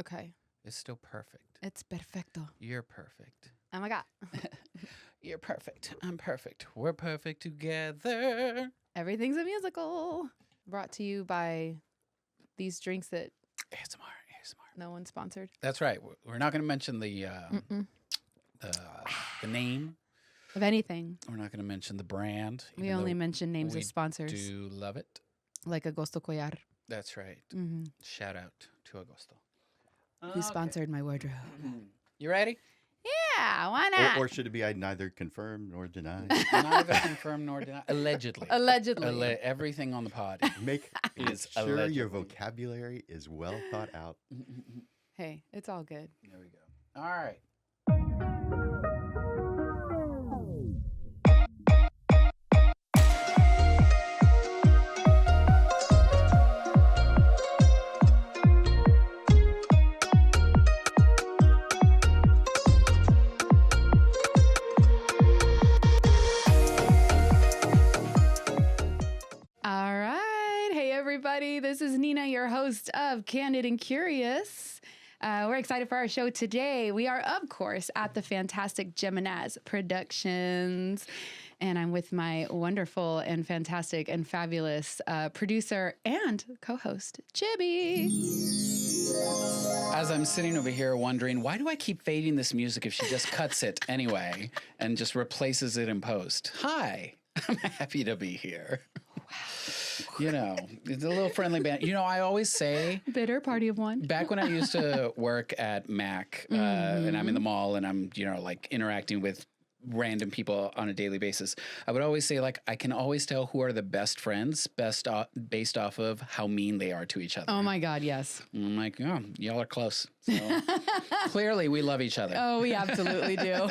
Okay. It's still perfect. It's perfecto. You're perfect. Oh my God. You're perfect. I'm perfect. We're perfect together. Everything's a musical. Brought to you by these drinks that ASMR. no one sponsored. That's right. We're not going to mention the name. Of anything. We're not going to mention the brand. We only mention names of sponsors. We do love it. Like Agosto Collar. That's right. Mm-hmm. Shout out to Agosto. Who sponsored my wardrobe. You ready? Yeah, why not? Or should it be I neither confirm nor deny? Neither confirm nor deny. Allegedly. Everything on the pod Make is sure allegedly. your vocabulary is well thought out. Hey, it's all good. There we go. All right. This is Nina, your host of Candid and Curious. We're excited for our show today. We are, of course, at the fantastic Gemini's Productions. And I'm with my wonderful and fantastic and fabulous producer and co-host, Jibby. As I'm sitting over here wondering, why do I keep fading this music if she just cuts it anyway and just replaces it in post? Hi, I'm happy to be here. You know, it's a little friendly band. You know, I always say... Bitter party of one. Back when I used to work at Mac, and I'm in the mall and I'm, you know, like interacting with random people on a daily basis, I would always say, like, I can always tell who are the best friends based off of how mean they are to each other. Oh, my God, yes. And I'm like, oh, y'all are close. So clearly we love each other. Oh, we absolutely do.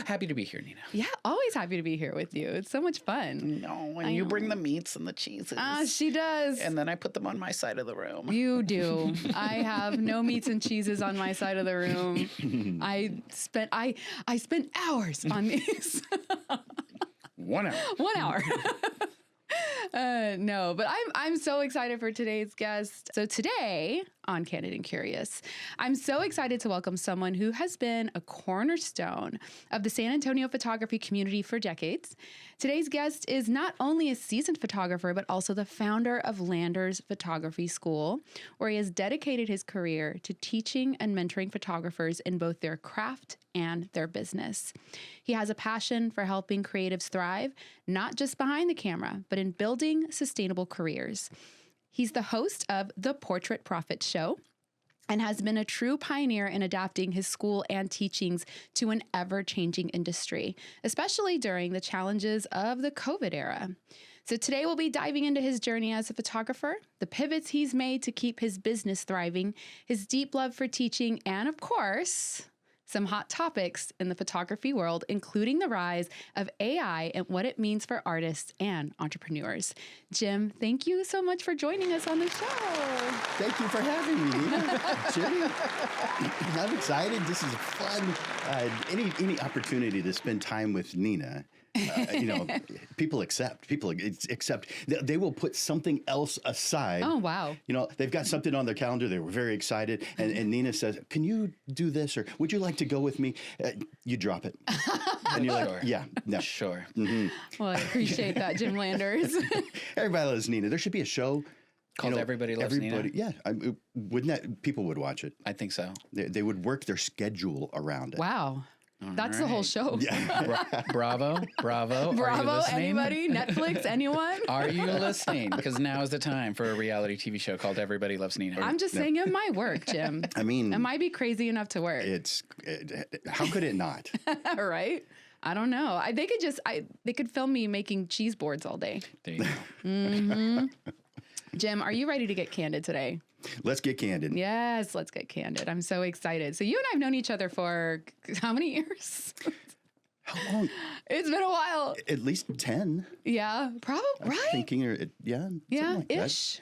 Happy to be here, Nina. Yeah, always happy to be here with you. It's so much fun. No, and you bring the meats and the cheeses. She does. And then I put them on my side of the room. You do. I have no meats and cheeses on my side of the room. I spent hours on these. 1 hour. 1 hour. No, but I'm so excited for today's guest. So today on Candid and Curious, I'm so excited to welcome someone who has been a cornerstone of the San Antonio photography community for decades. Today's guest is not only a seasoned photographer, but also the founder of Landers Photography School, where he has dedicated his career to teaching and mentoring photographers in both their craft and their business. He has a passion for helping creatives thrive, not just behind the camera, but in building sustainable careers. He's the host of The Portrait Profit Show and has been a true pioneer in adapting his school and teachings to an ever-changing industry, especially during the challenges of the COVID era. So today we'll be diving into his journey as a photographer, the pivots he's made to keep his business thriving, his deep love for teaching, and of course, some hot topics in the photography world, including the rise of AI and what it means for artists and entrepreneurs. Jim, thank you so much for joining us on the show. Thank you for having me, Nina. Jimmy, I'm excited. This is fun. Any opportunity to spend time with Nina. You know, people accept. They will put something else aside. Oh, wow. You know, they've got something on their calendar. They were very excited. And Nina says, can you do this? Or would you like to go with me? You drop it. And you're like, yeah, no. Sure. Mm-hmm. Well, I appreciate that, Jim Landers. Everybody loves Nina. There should be a show Called Everybody Loves Nina? Yeah. Wouldn't that, people would watch it. I think so. They would work their schedule around it. Wow. That's the whole show. Yeah. Bravo. Bravo, anybody? Netflix, anyone? Are you listening? Because now is the time for a reality TV show called Everybody Loves Nina. I'm just saying it might work, Jim. I mean, it might be crazy enough to work. How could it not? Right? I don't know. They could film me making cheese boards all day. There you go. Mm-hmm. Jim, are you ready to get candid today? Let's get candid. Yes, let's get candid. I'm so excited. So you and I have known each other for how many years? How long? It's been a while. At least 10. Yeah, probably, right? Thinking, yeah. Yeah, ish.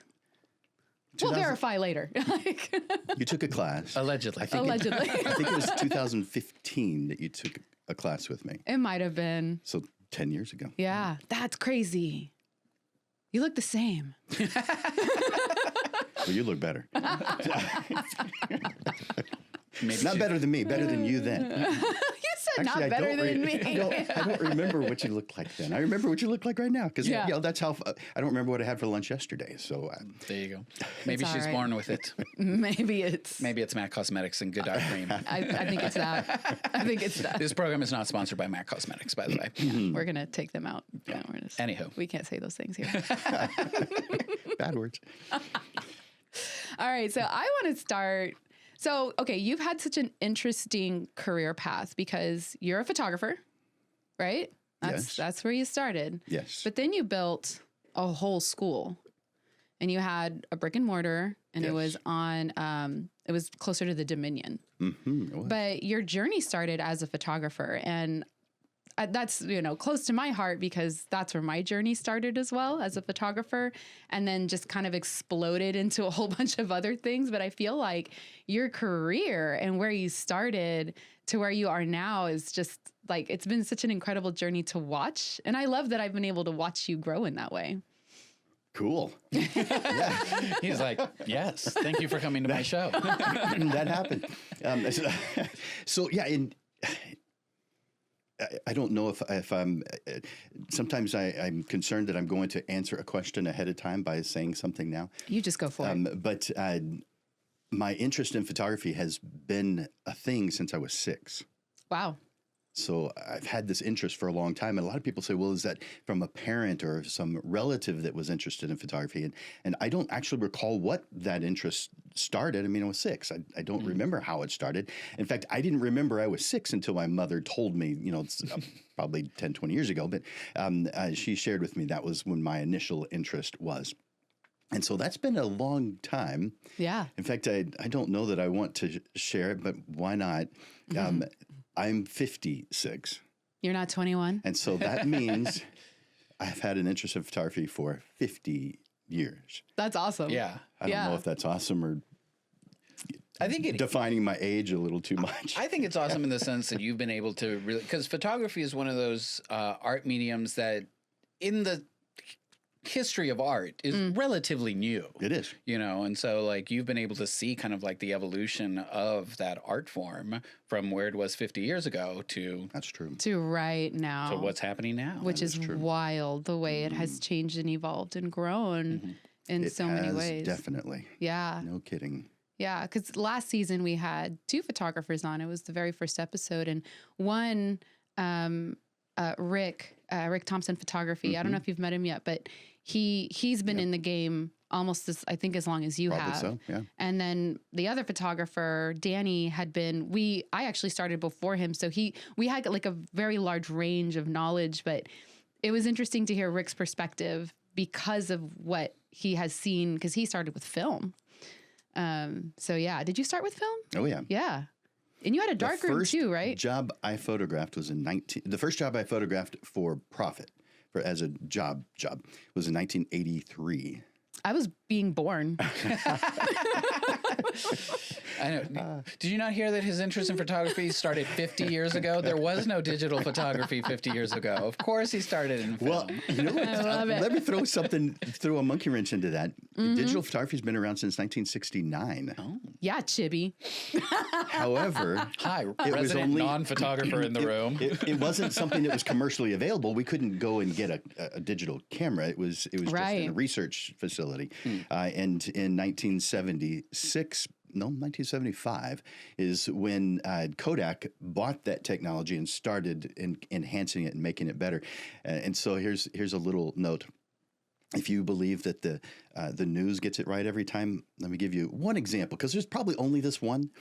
We'll verify later. You took a class. Allegedly. Allegedly. I think it was 2015 that you took a class with me. It might have been. So 10 years ago. Yeah, that's crazy. You look the same. Well, you look better. maybe Not better than me, better than you then. You said Actually, not better than me. I don't remember what you looked like then. I remember what you look like right now because that's how I don't remember what I had for lunch yesterday. So there you go. Maybe she's right. born with it. Maybe it's MAC Cosmetics and Good Eye Cream. I think it's that. I think it's that. This program is not sponsored by MAC Cosmetics, by the way. We're gonna take them out. Yeah, we're just, Anywho. we can't say those things here. bad words. All right, so I want to start. So, okay, you've had such an interesting career path because you're a photographer, right? That's where you started. Yes. But then you built a whole school, and you had a brick and mortar, and it was on. It was closer to the Dominion. Mm-hmm, but your journey started as a photographer, and that's close to my heart because that's where my journey started as well as a photographer, and then just kind of exploded into a whole bunch of other things. But I feel like your career and where you started to where you are now is just like, it's been such an incredible journey to watch. And I love that I've been able to watch you grow in that way. Cool. He's like, yes, thank you for coming to my show. That happened. So yeah, I don't know if I'm. Sometimes I'm concerned that I'm going to answer a question ahead of time by saying something now. You just go for it. But my interest in photography has been a thing since I was 6. Wow. So I've had this interest for a long time. And a lot of people say, well, is that from a parent or some relative that was interested in photography? And I don't actually recall what that interest started. I mean, I was 6. I don't remember how it started. In fact, I didn't remember I was 6 until my mother told me, it's probably 10, 20 years ago. But she shared with me that was when my initial interest was. And so that's been a long time. Yeah. In fact, I don't know that I want to share it, but why not? I'm 56. You're not 21? And so that means I've had an interest in photography for 50 years. That's awesome. Yeah. I don't know if that's awesome or I think defining my age a little too much. I think it's awesome in the sense that you've been able to really, because photography is one of those art mediums that in the history of art is relatively new. It is. And so like you've been able to see kind of like the evolution of that art form from where it was 50 years ago to That's true. To right now. to what's happening now. Which is wild, the way it has changed and evolved and grown in so many ways. Definitely. Yeah. No kidding. Yeah, because last season we had 2 photographers on. It was the very first episode, and one, Rick Thompson Photography. I don't know if you've met him yet, but he's been in the game almost as long as you Probably have. so, yeah. And then the other photographer, Danny, had been. I actually started before him, so we had like a very large range of knowledge, but it was interesting to hear Rick's perspective because of what he has seen, because he started with film. So yeah, did you start with film? Oh yeah. Yeah. And you had a dark room too, right? Job I photographed was the first job I photographed for profit, as a job was in 1983. I was being born. I know. Did you not hear that his interest in photography started 50 years ago? There was no digital photography 50 years ago. Of course he started in film. Well, you know what? I love it. Let me throw a monkey wrench into that. Digital photography's been around since 1969. Oh. Yeah, Chibi. However, Hi, it was resident only non-photographer in the room. It wasn't something that was commercially available. We couldn't go and get a digital camera. It was just in a research facility. And in 1975 is when Kodak bought that technology and started enhancing it and making it better. And so here's a little note. If you believe that the news gets it right every time, let me give you one example, because there's probably only this one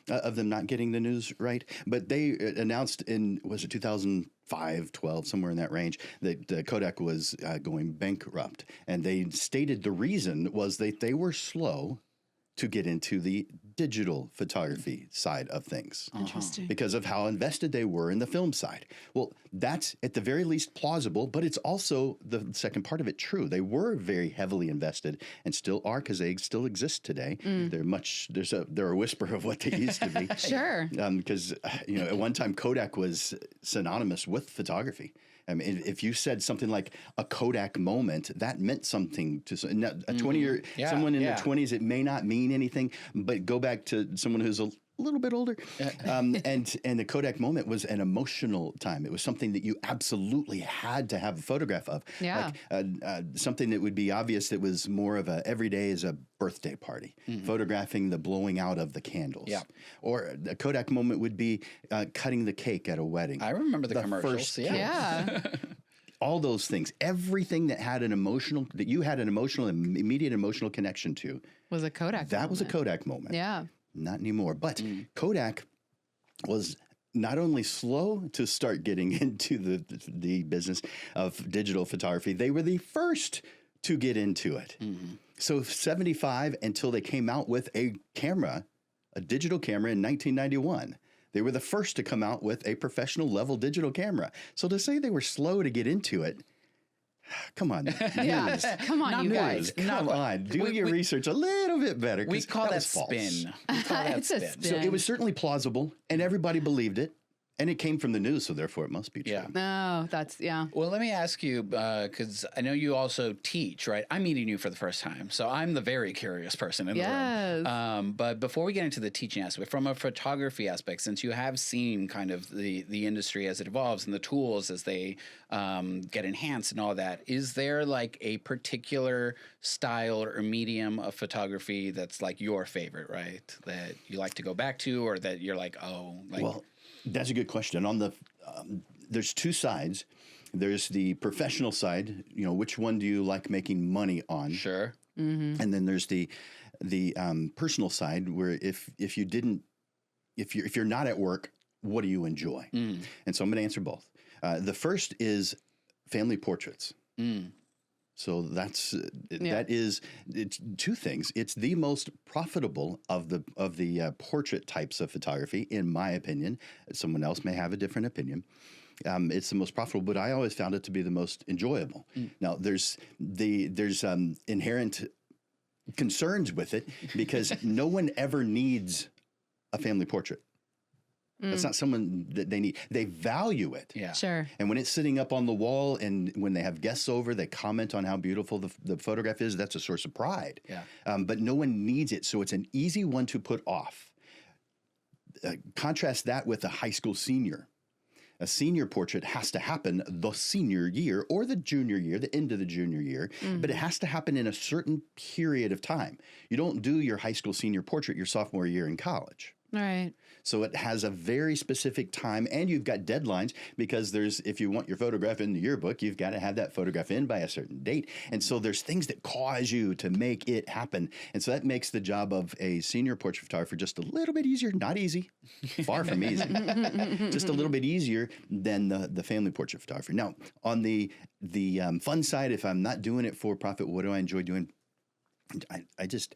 of them not getting the news right. But they announced was it 2005, 12, somewhere in that range, that Kodak was going bankrupt. And they stated the reason was that they were slow to get into the digital photography side of things. Interesting. Because of how invested they were in the film side. Well, that's at the very least plausible, but it's also the second part of it true. They were very heavily invested and still are, because they still exist today. They're a whisper of what they used to be. Sure. Because at one time Kodak was synonymous with photography. I mean, if you said something like a Kodak moment, that meant something to a 20-year, someone in their 20s, it may not mean anything, but go back to someone who's a little bit older. And the Kodak moment was an emotional time. It was something that you absolutely had to have a photograph of. Yeah. Like something that would be obvious that was more of a every day is a birthday party, photographing the blowing out of the candles. Yeah. Or a Kodak moment would be cutting the cake at a wedding. I remember the commercials. First Yeah. all those things, everything that had an emotional, that you had an emotional, immediate emotional connection to, Was a Kodak that moment. was a Kodak moment. Yeah. Not anymore. But Kodak was not only slow to start getting into the business of digital photography, they were the first to get into it. So 75 until they came out with a camera, a digital camera in 1991. They were the first to come out with a professional level digital camera. So to say they were slow to get into it, come on. Yeah. Come on, you guys. Come on. Do your research a little bit better. We call that was false. spin. We call that It's a spin. spin. So it was certainly plausible, and everybody believed it. And it came from the news, so therefore it must be true. Yeah. No, that's, yeah. Well, let me ask you, because I know you also teach, right? I'm meeting you for the first time, so I'm the very curious person in the room. But before we get into the teaching aspect, from a photography aspect, since you have seen kind of the industry as it evolves and the tools as they get enhanced and all that, is there like a particular style or medium of photography that's like your favorite, right? That you like to go back to, or that you're like, oh, like... Well, that's a good question. On the there's two sides. There's the professional side. You know, which one do you like making money on? Sure. And then there's the personal side, where if you're not at work, what do you enjoy? And so I'm going to answer both. The first is family portraits. So that is it's two things. It's the most profitable of the portrait types of photography, in my opinion. Someone else may have a different opinion. It's the most profitable, but I always found it to be the most enjoyable. Now, there's inherent concerns with it, because no one ever needs a family portrait. That's not someone that they need. They value it. Yeah. Sure. And when it's sitting up on the wall, and when they have guests over, they comment on how beautiful the photograph is. That's a source of pride. Yeah. But no one needs it. So it's an easy one to put off. Contrast that with a high school senior. A senior portrait has to happen the senior year or the junior year, the end of the junior year, but it has to happen in a certain period of time. You don't do your high school senior portrait your sophomore year in college. All right. So it has a very specific time, and you've got deadlines, because if you want your photograph in the yearbook, you've got to have that photograph in by a certain date. And so there's things that cause you to make it happen. And so that makes the job of a senior portrait photographer just a little bit easier. Not easy, far from easy, just a little bit easier than the family portrait photographer. Now, on the fun side, if I'm not doing it for profit, what do I enjoy doing? I just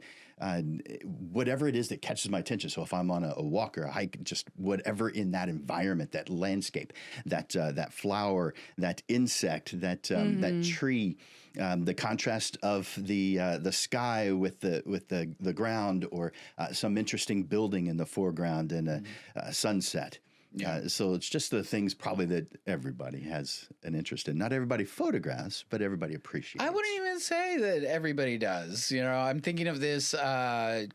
whatever it is that catches my attention. So if I'm on a walk or a hike, just whatever in that environment, that landscape, that flower, that insect, that tree, the contrast of the sky with the ground, or some interesting building in the foreground and a sunset. So it's just the things probably that everybody has an interest in. Not everybody photographs, but everybody appreciates. I wouldn't even say that everybody does. You know, I'm thinking of this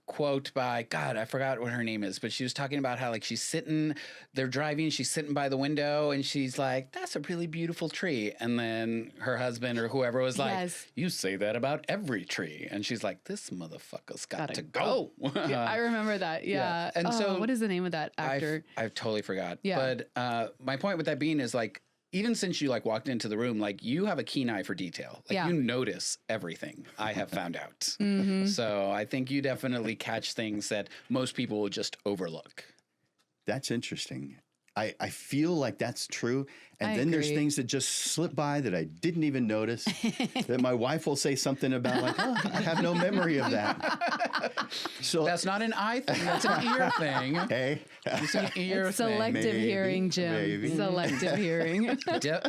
quote by, God, I forgot what her name is, but she was talking about how, like, they're driving, she's sitting by the window, and she's like, that's a really beautiful tree. And then her husband or whoever was like, Yes. you say that about every tree. And she's like, this motherfucker's got to go. Yeah, I remember that. Yeah. And so what is the name of that actor? I've totally forgot. Yeah. But my point with that being is, like, even since you, like, walked into the room, like, you have a keen eye for detail. Like, you notice everything, I have found out. So I think you definitely catch things that most people will just overlook. That's interesting. I feel like that's true. And then there's agree. things that just slip by that I didn't even notice, that my wife will say something about, like, oh, I have no memory of that. So That's not an eye thing. That's an ear thing. hey, It's an ear It's thing. selective Maybe, hearing, Jim. maybe. Selective hearing.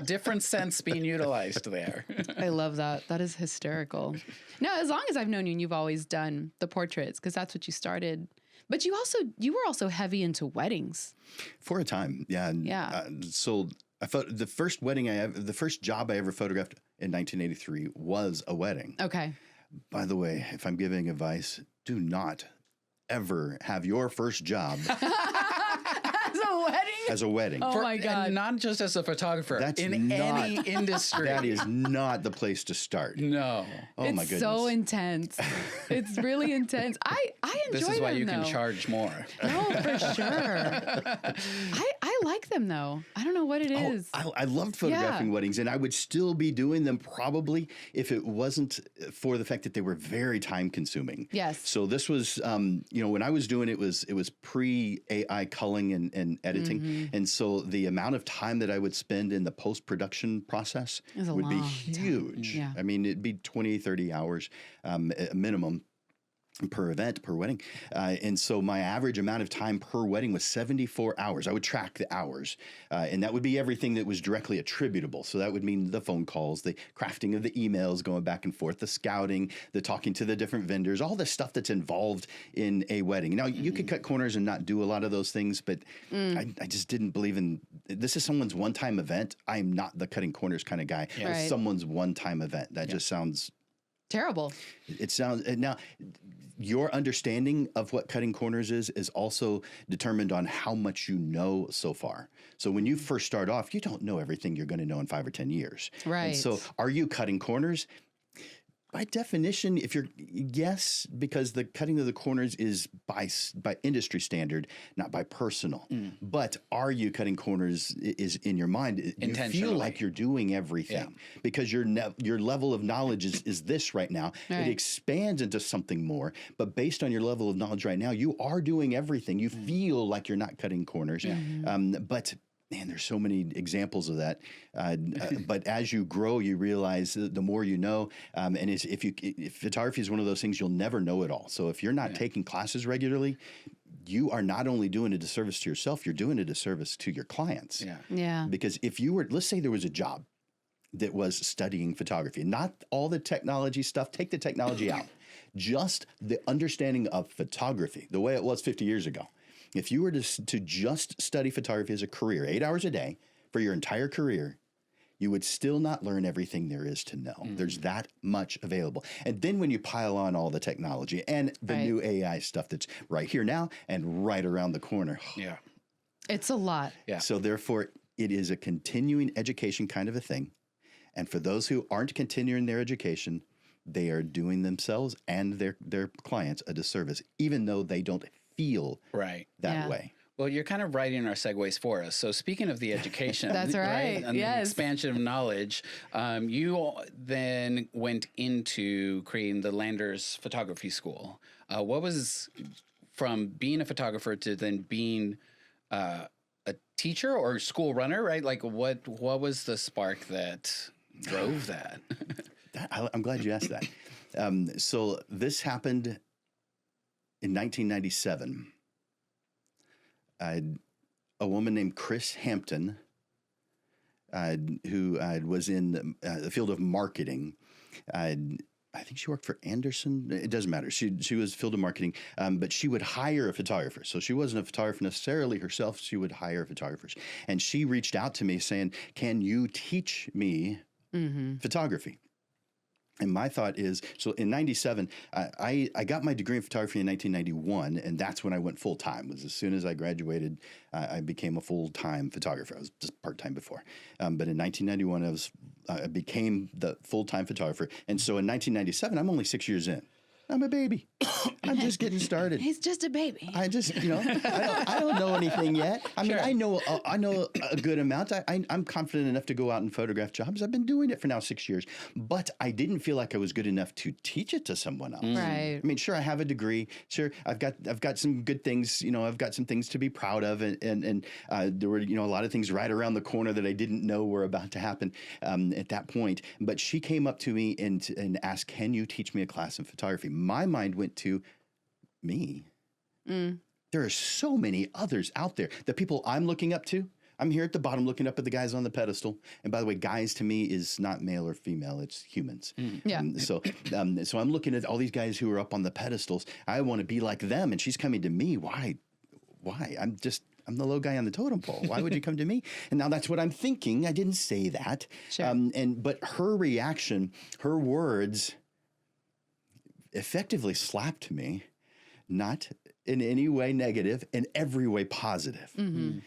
Different sense being utilized there. I love that. That is hysterical. No, as long as I've known you, and you've always done the portraits, because that's what you started. But you were also heavy into weddings. for a time, yeah. Yeah. So I thought the first job I ever photographed in 1983 was a wedding. Okay. By the way, if I'm giving advice, do not ever have your first job As a wedding? as a wedding. Oh my God. And not just as a photographer, That's in not- any industry. That is not the place to start. No. Oh It's my goodness. so intense. It's really intense. I enjoy This is why them, you can though. charge more. No, for sure. I like them though. I don't know what it is. I loved photographing Yeah. weddings, and I would still be doing them probably if it wasn't for the fact that they were very time consuming. Yes. So this was, when I was doing it was pre AI culling and editing, Mm-hmm. and so the amount of time that I would spend in the post production process It's a would be long time. huge. Yeah. I mean, it'd be 20, 30 hours at minimum per event, per wedding. And so my average amount of time per wedding was 74 hours. I would track the hours, and that would be everything that was directly attributable. So that would mean the phone calls, the crafting of the emails going back and forth, the scouting, the talking to the different vendors, all the stuff that's involved in a wedding. Now, you could cut corners and not do a lot of those things, but I just didn't believe in, this is someone's one-time event. I'm not the cutting corners kind of guy. Right. It's someone's one-time event. That just sounds... Terrible. It sounds now. Your understanding of what cutting corners is also determined on how much you know so far. So when you first start off, you don't know everything you're going to know in 5 or 10 years. Right. And so are you cutting corners? By definition, if you're yes, because the cutting of the corners is by industry standard, not by personal. But are you cutting corners is in your mind? You feel Intentionally. like you're doing everything because your level of knowledge is this right now. Right. It expands into something more, but based on your level of knowledge right now, you are doing everything. You feel like you're not cutting corners, but. Man, there's so many examples of that. But as you grow, you realize the more you know. And if photography is one of those things, you'll never know it all. So if you're not taking classes regularly, you are not only doing a disservice to yourself, you're doing a disservice to your clients. Yeah. Yeah. Because if you were, let's say there was a job that was studying photography, not all the technology stuff, take the technology out, just the understanding of photography, the way it was 50 years ago. If you were to just study photography as a career, 8 hours a day for your entire career, you would still not learn everything there is to know. There's that much available. And then when you pile on all the technology and the new AI stuff that's right here now and right around the corner. Yeah. It's a lot. Yeah. So therefore, it is a continuing education kind of a thing. And for those who aren't continuing their education, they are doing themselves and their clients a disservice, even though they don't feel that way. Well, you're kind of writing our segues for us. So speaking of the education, That's right. And the expansion of knowledge, you then went into creating the Landers Photography School. What was from being a photographer to then being a teacher or school runner, right? Like what was the spark that drove that? I'm glad you asked that. So this happened in 1997. A woman named Chris Hampton, who was in the field of marketing. I think she worked for Anderson. It doesn't matter. She was field of marketing, but she would hire a photographer. So she wasn't a photographer necessarily herself. She would hire photographers. And she reached out to me saying, can you teach me photography? And my thought is, so in 97, I got my degree in photography in 1991, and that's when I went full-time. Was as soon as I graduated, I became a full-time photographer. I was just part-time before. But in 1991, I became the full-time photographer. And so in 1997, I'm only 6 years in. I'm a baby. I'm just getting started. He's just a baby. I just, I don't know anything yet. I mean, I know a good amount. I'm confident enough to go out and photograph jobs. I've been doing it for now 6 years, but I didn't feel like I was good enough to teach it to someone else. Right. I mean, sure, I have a degree. Sure, I've got some good things. I've got some things to be proud of, and there were a lot of things right around the corner that I didn't know were about to happen at that point. But she came up to me and asked, "Can you teach me a class in photography?" My mind went to me. There are so many others out there. The people I'm looking up to. I'm here at the bottom looking up at the guys on the pedestal. And by the way, guys to me is not male or female. It's humans. Yeah. So I'm looking at all these guys who are up on the pedestals. I want to be like them. And she's coming to me. Why? I'm the low guy on the totem pole. Why would you come to me? And now that's what I'm thinking. I didn't say that. Sure. But her reaction, her words effectively slapped me, not in any way negative, in every way positive. Mm-hmm.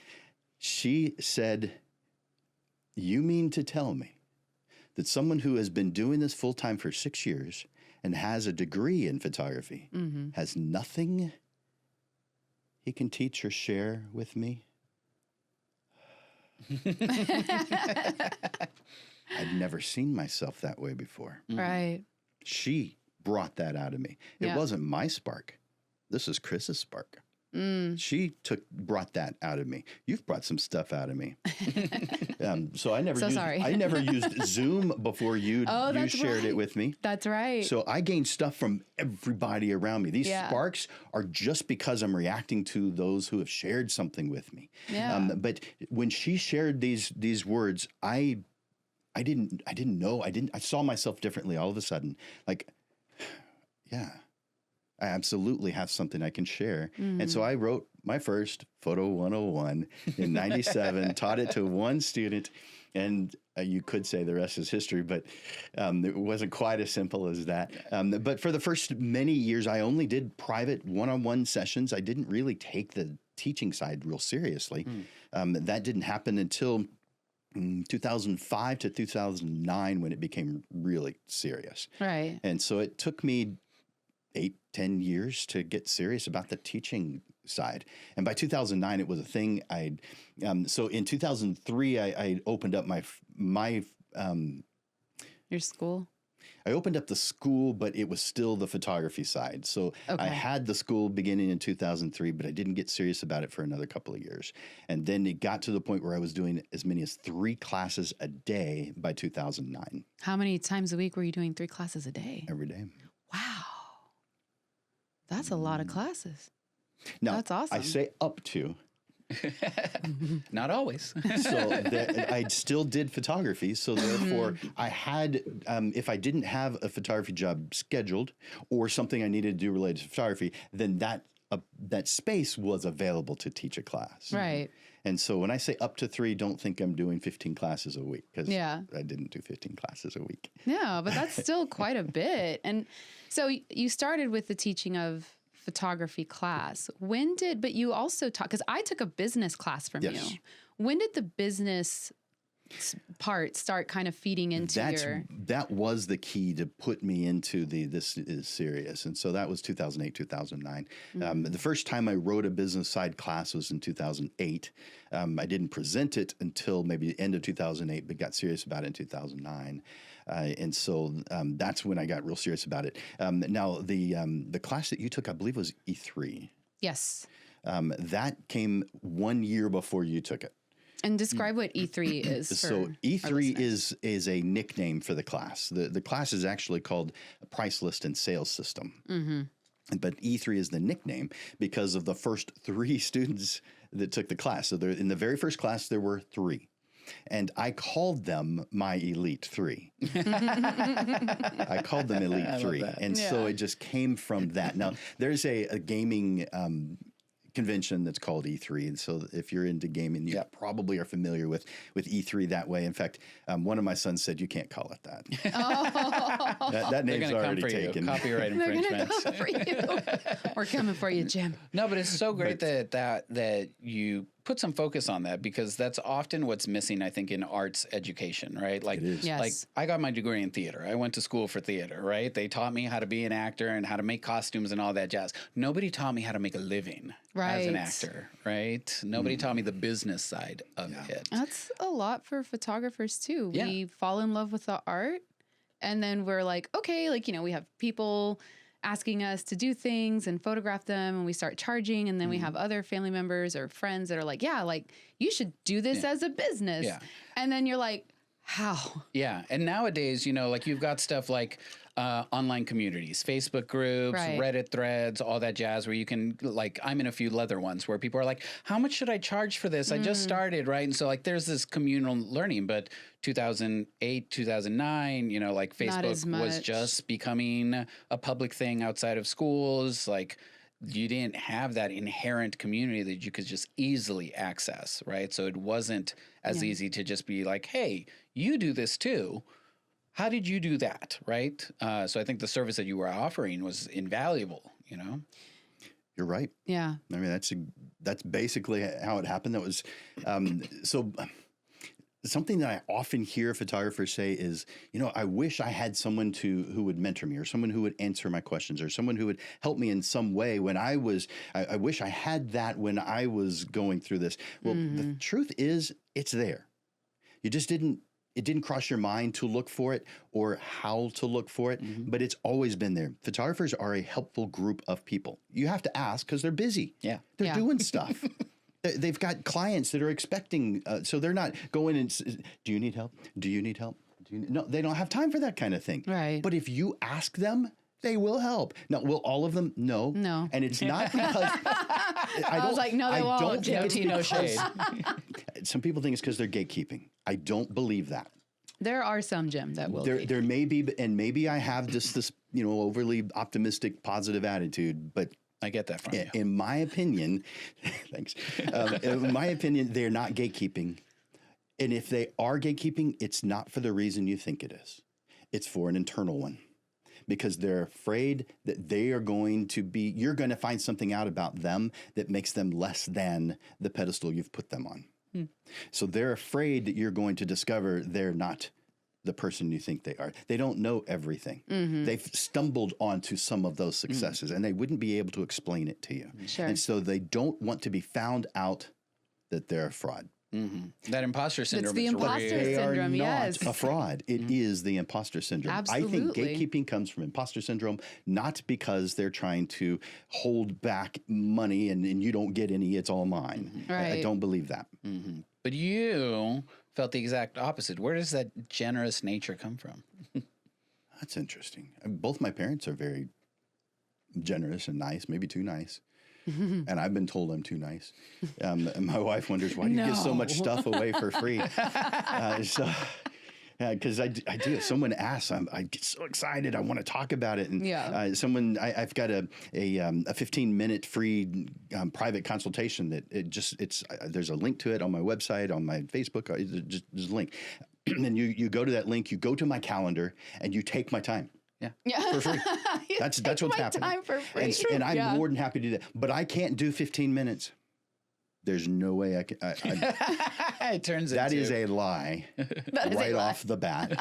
She said, "You mean to tell me that someone who has been doing this full time for 6 years and has a degree in photography has nothing he can teach or share with me?" I'd never seen myself that way before. Right. She brought that out of me. It wasn't my spark. This is Chris's spark. She brought that out of me. You've brought some stuff out of me. So I never used Zoom before you shared it with me. That's right. So I gained stuff from everybody around me. These sparks are just because I'm reacting to those who have shared something with me. Yeah. But when she shared these words, I didn't know. I saw myself differently all of a sudden. Like, yeah, I absolutely have something I can share. And so I wrote my first Photo 101 in 97, taught it to one student, and you could say the rest is history, but it wasn't quite as simple as that. But for the first many years, I only did private one-on-one sessions. I didn't really take the teaching side real seriously. That didn't happen until 2005 to 2009 when it became really serious. Right. And so it took me 8-10 years to get serious about the teaching side. And by 2009, it was a thing. So in 2003, I opened up your school. I opened up the school, but it was still the photography side. So I had the school beginning in 2003, but I didn't get serious about it for another couple of years. And then it got to the point where I was doing as many as 3 classes a day by 2009. How many times a week were you doing 3 classes a day? Every day. Wow. That's a lot of classes. Now, that's awesome. I say up to. Not always. So I still did photography. So therefore, I had, if I didn't have a photography job scheduled or something I needed to do related to photography, then that space was available to teach a class. Right. And so when I say up to 3, don't think I'm doing 15 classes a week, because I didn't do 15 classes a week. No, but that's still quite a bit. And so you started with the teaching of photography class. But you also taught, because I took a business class from you. When did the business part start kind of feeding into that was the key to put me into this is serious. And so that was 2008, 2009. The first time I wrote a business side class was in 2008. I didn't present it until maybe the end of 2008, but got serious about it in 2009. And so that's when I got real serious about it. Now, the class that you took, I believe, was E3. Yes. That came 1 year before you took it. And describe what E3 is. So E3 is a nickname for the class. The class is actually called Price List and Sales System. But E3 is the nickname because of the first 3 students that took the class. So in the very first class, there were 3. And I called them my Elite 3. I called them Elite 3. And so it just came from that. Now, there's a gaming convention that's called E3. And so if you're into gaming, you probably are familiar with E3 that way. In fact, one of my sons said, "You can't call it that." That name's already taken. Copyright infringement. They're going to come for you. We're coming for you, Jim. No, but it's so great that you put some focus on that, because that's often what's missing, I think, in arts education, right? Like, it is. Like I got my degree in theater. I went to school for theater, right? They taught me how to be an actor and how to make costumes and all that jazz. Nobody taught me how to make a living as an actor, right? Nobody taught me the business side of it. That's a lot for photographers too. Yeah. We fall in love with the art, and then we're like, okay, we have people asking us to do things and photograph them, and we start charging, and then we have other family members or friends that are like, you should do this as a business. Yeah. And then you're like, how? Yeah. And nowadays, you've got stuff like online communities, Facebook groups, Reddit threads, all that jazz, where you can, I'm in a few leather ones where people are like, how much should I charge for this? I just started, right? And so there's this communal learning, but 2008, 2009, Facebook was just becoming a public thing outside of schools. You didn't have that inherent community that you could just easily access, right? So it wasn't as easy to just be like, hey, you do this too. How did you do that, right? So I think the service that you were offering was invaluable, You're right. Yeah. I mean, that's basically how it happened. That was so. Something that I often hear photographers say is, I wish I had someone who would mentor me, or someone who would answer my questions, or someone who would help me in some way when I wish I had that when I was going through this. Well, the truth is, it's there. You just it didn't cross your mind to look for it or how to look for it, but it's always been there. Photographers are a helpful group of people. You have to ask because they're busy. Yeah. They're doing stuff. They've got clients that are expecting, so they're not going and, do you need help? Do you need help? No, they don't have time for that kind of thing. Right. But if you ask them, they will help. Now, will all of them? No. No. And it's not because I was like, no, they won't. No shade. Some people think it's because they're gatekeeping. I don't believe that. There are some, Jim, that will. There may be, and maybe I have just this, overly optimistic, positive attitude, but I get that from you. In my opinion, thanks. In my opinion, they're not gatekeeping. And if they are gatekeeping, it's not for the reason you think it is. It's for an internal one. Because they're afraid that you're going to find something out about them that makes them less than the pedestal you've put them on. So they're afraid that you're going to discover they're not the person you think they are. They don't know everything. They've stumbled onto some of those successes and they wouldn't be able to explain it to you. Sure. And so they don't want to be found out that they're a fraud. That imposter syndrome. It's the imposter syndrome, They are yes. not a fraud. It is the imposter syndrome. Absolutely. I think gatekeeping comes from imposter syndrome, not because they're trying to hold back money and you don't get any, it's all mine. Right. I don't believe that. But you felt the exact opposite. Where does that generous nature come from? That's interesting. Both my parents are very generous and nice, maybe too nice. And I've been told I'm too nice. And my wife wonders, why do you give so much stuff away for free? Because I do. If someone asks, I get so excited. I want to talk about it. And I've got a 15-minute free private consultation that there's a link to it on my website, on my Facebook. There's a link. And you go to that link, you go to my calendar, and you take my time. Yeah. For free. That's what's happening. Time for free. And I'm more than happy to do that. But I can't do 15 minutes. There's no way I can. It turns that is a lie right off the bat.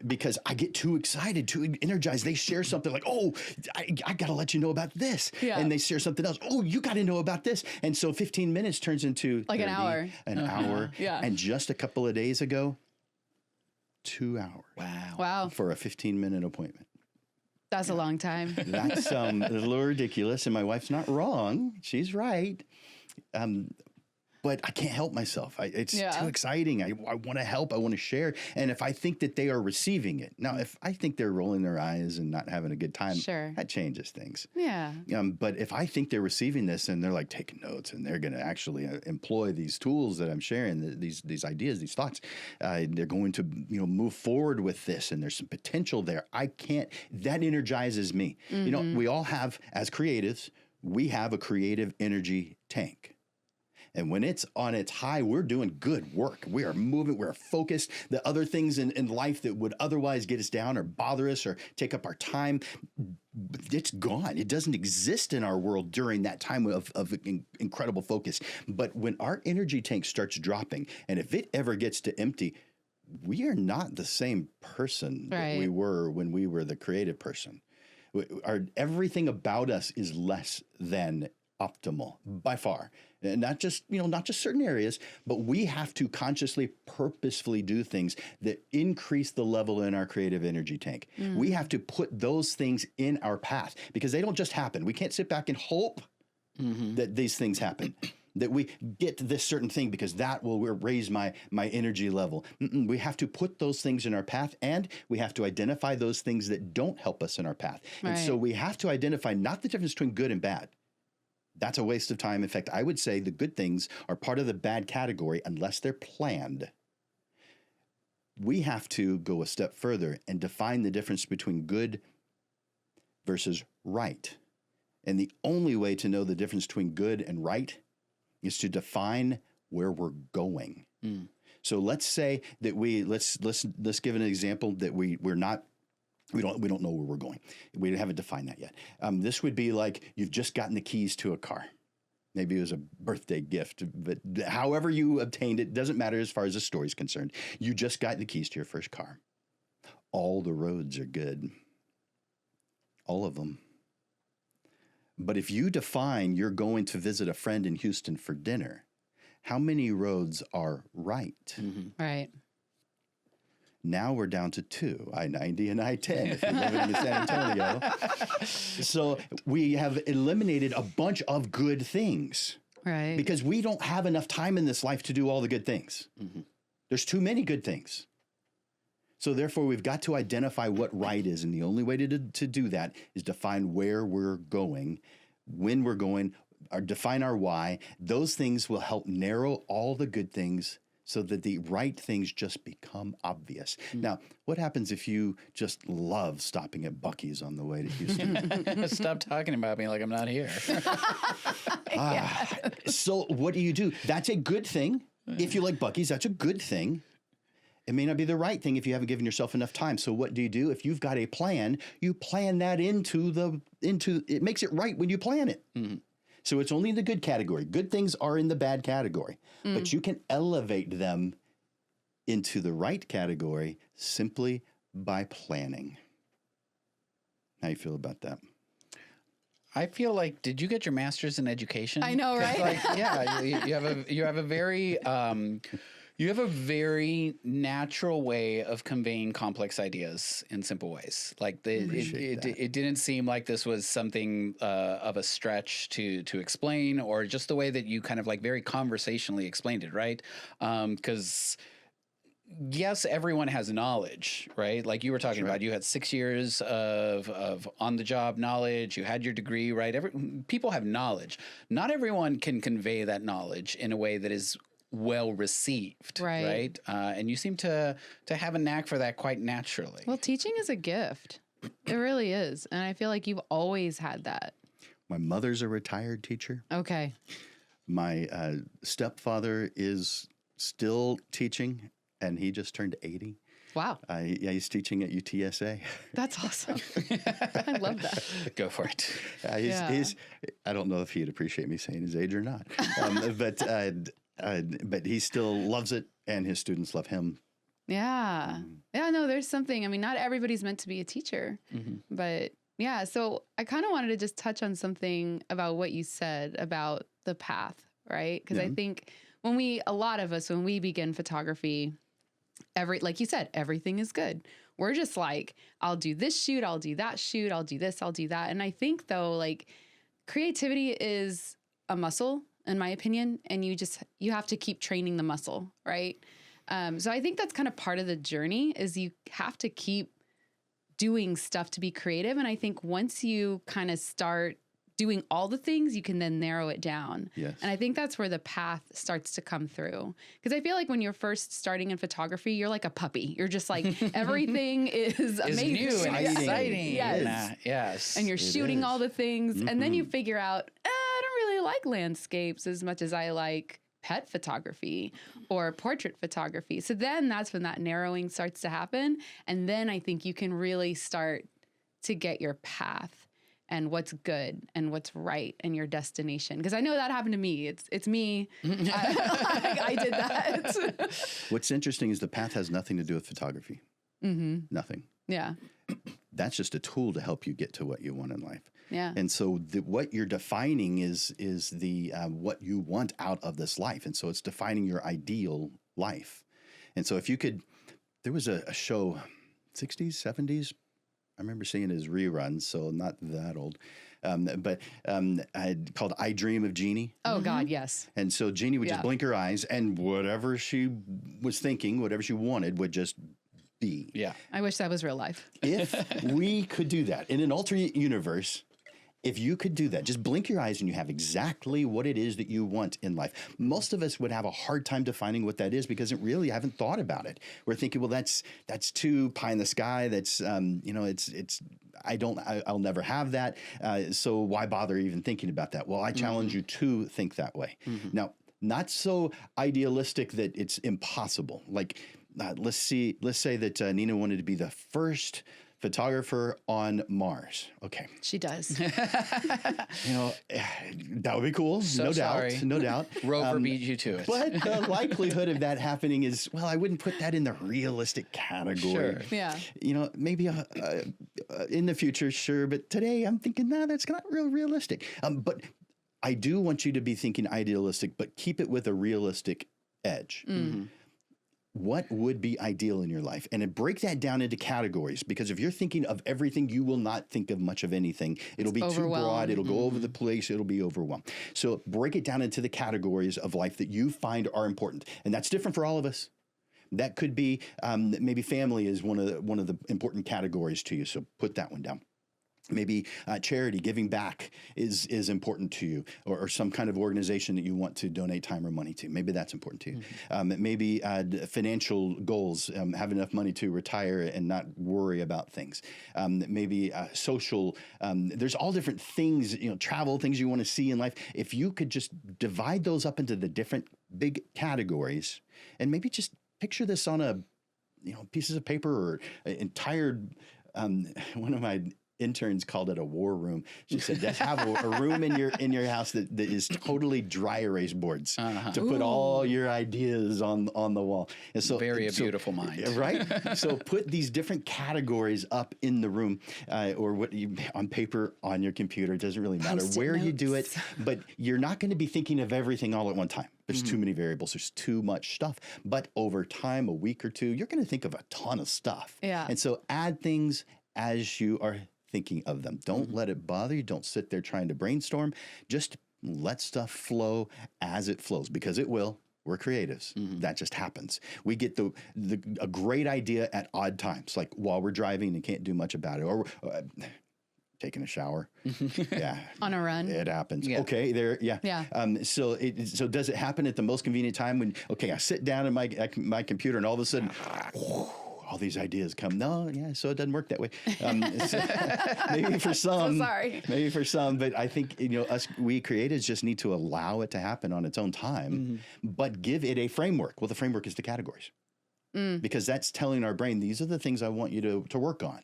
Because I get too excited, too energized. They share something like, oh, I got to let you know about this. Yeah. And they share something else. Oh, you got to know about this. And so 15 minutes turns into like 30, an hour. An hour. Yeah. And just a couple of days ago, 2 hours. Wow. For a 15-minute appointment. That's a long time. That's a little ridiculous. And my wife's not wrong. She's right. But I can't help myself. It's too exciting. I want to help. I want to share. And if I think that they are receiving it. Now, if I think they're rolling their eyes and not having a good time, that changes things. Yeah. But if I think they're receiving this and they're like taking notes and they're going to actually employ these tools that I'm sharing, these ideas, these thoughts, they're going to move forward with this and there's some potential there. That energizes me. We all have, as creatives, we have a creative energy tank. And when it's on its high, we're doing good work. We are moving. We're focused. The other things in life that would otherwise get us down or bother us or take up our time, it's gone. It doesn't exist in our world during that time of incredible focus. But when our energy tank starts dropping, and if it ever gets to empty, we are not the same person that we were when we were the creative person. Everything about us is less than optimal by far. And not just certain areas, but we have to consciously, purposefully do things that increase the level in our creative energy tank. We have to put those things in our path because they don't just happen. We can't sit back and hope that these things happen. That we get this certain thing because that will raise my energy level. We have to put those things in our path, and we have to identify those things that don't help us in our path. And so we have to identify not the difference between good and bad. That's a waste of time. In fact, I would say the good things are part of the bad category unless they're planned. We have to go a step further and define the difference between good versus right. And the only way to know the difference between good and right is to define where we're going. So let's say that let's give an example that we're not We don't know where we're going. We haven't defined that yet. This would be like you've just gotten the keys to a car. Maybe it was a birthday gift, but however you obtained it doesn't matter as far as the story is concerned. You just got the keys to your first car. All the roads are good. All of them. But if you define you're going to visit a friend in Houston for dinner, how many roads are right? Mm-hmm. Right. Now we're down to 2, I-90 and I-10 if you're living in San Antonio. So we have eliminated a bunch of good things. Right. Because we don't have enough time in this life to do all the good things. Mm-hmm. There's too many good things. So therefore, we've got to identify what right is. And the only way to do that is define where we're going, when we're going, or define our why. Those things will help narrow all the good things so that the right things just become obvious. Mm. Now, what happens if you just love stopping at Buc-ee's on the way to Houston? Stop talking about me like I'm not here. So what do? That's a good thing. If you like Buc-ee's, that's a good thing. It may not be the right thing if you haven't given yourself enough time. So what do? If you've got a plan, you plan that into it makes it right when you plan it. Mm-hmm. So it's only in the good category. Good things are in the bad category, but you can elevate them into the right category simply by planning. How you feel about that? I feel like, did you get your master's in education? I know, right? Like, yeah, you have a very natural way of conveying complex ideas in simple ways. Like it didn't seem like this was something of a stretch to explain, or just the way that you kind of like very conversationally explained it, right? Because yes, everyone has knowledge, right? Like you were talking about, you had 6 years of on-the-job knowledge. You had your degree, right? People have knowledge. Not everyone can convey that knowledge in a way that is well received, right? And you seem to have a knack for that quite naturally. Well, teaching is a gift. It really is. And I feel like you've always had that. My mother's a retired teacher. Okay. My stepfather is still teaching, and he just turned 80. Wow. He's teaching at UTSA. That's awesome. I love that. Go for it. He's I don't know if he'd appreciate me saying his age or not, but he still loves it, and his students love him. Yeah. Yeah, no, there's something. I mean, not everybody's meant to be a teacher, but yeah. So I kind of wanted to just touch on something about what you said about the path, right? Because I think when we begin photography, like you said, everything is good. We're just like, I'll do this shoot, I'll do that shoot, I'll do this, I'll do that. And I think though, like creativity is a muscle, in my opinion, and you have to keep training the muscle, right? So I think that's kind of part of the journey is you have to keep doing stuff to be creative. And I think once you kind of start doing all the things, you can then narrow it down. Yes. And I think that's where the path starts to come through. Because I feel like when you're first starting in photography, you're like a puppy. You're just like, everything is amazing. New and exciting. Yes. Yes. And you're shooting all the things. And then you figure out, I don't really like landscapes as much as I like pet photography or portrait photography. So then that's when that narrowing starts to happen. And then I think you can really start to get your path and what's good and what's right and your destination. Because I know that happened to me. It's me. I did that. What's interesting is the path has nothing to do with photography. Nothing. Yeah. That's just a tool to help you get to what you want in life. Yeah. And so what you're defining is the what you want out of this life. And so it's defining your ideal life. And so if you could, there was a show, 60s, 70s, I remember seeing it as reruns, so not that old, called I Dream of Jeannie. Oh, God, yes. And so Jeannie would just blink her eyes, and whatever she was thinking, whatever she wanted would just be. Yeah. I wish that was real life. If we could do that in an alternate universe, if you could do that, just blink your eyes and you have exactly what it is that you want in life. Most of us would have a hard time defining what that is because I haven't thought about it. We're thinking, well, that's too pie in the sky. That's, I'll never have that. So why bother even thinking about that? Well, I challenge you to think that way. Now, not so idealistic that it's impossible. Like, let's say that Nina wanted to be the first photographer on Mars. Okay. She does. You know, that would be cool. So no sorry. doubt. No doubt. Rover beat you to it. But the likelihood of that happening is, well, I wouldn't put that in the realistic category. Sure. Yeah. You know, maybe in the future, sure. But today I'm thinking, no, that's not real realistic. But I do want you to be thinking idealistic, but keep it with a realistic edge. Mm-hmm. What would be ideal in your life? And then break that down into categories, because if you're thinking of everything, you will not think of much of anything. It'll be too broad. It'll go over the place. It'll be overwhelmed. So break it down into the categories of life that you find are important. And that's different for all of us. That could be maybe family is one of the important categories to you. So put that one down. Maybe charity, giving back is important to you, or some kind of organization that you want to donate time or money to. Maybe that's important to you. Mm-hmm. Maybe financial goals, have enough money to retire and not worry about things. Maybe social, there's all different things, travel, things you want to see in life. If you could just divide those up into the different big categories, and maybe just picture this on pieces of paper or an entire, one of my interns called it a war room. She said, "Just have a room in your house that is totally dry erase boards to put all your ideas on the wall." And so, a beautiful mind, right? So put these different categories up in the room, or on paper on your computer. It doesn't really matter where you do it, but you're not going to be thinking of everything all at one time. There's too many variables. There's too much stuff. But over time, a week or two, you're going to think of a ton of stuff. Yeah. And so add things as you are thinking of them. Don't let it bother you. Don't sit there trying to brainstorm. Just let stuff flow as it flows, because it will. We're creatives. That just happens. We get a great idea at odd times, like while we're driving and can't do much about it, or taking a shower. Yeah. On a run. It happens. Yeah. Okay. There. Yeah. Yeah. So does it happen at the most convenient time when, I sit down at my computer and all of a sudden, all these ideas come? No, yeah, so it doesn't work that way. Maybe for some, maybe for some, but I think we creatives just need to allow it to happen on its own time, but give it a framework. Well, the framework is the categories, because that's telling our brain, these are the things I want you to work on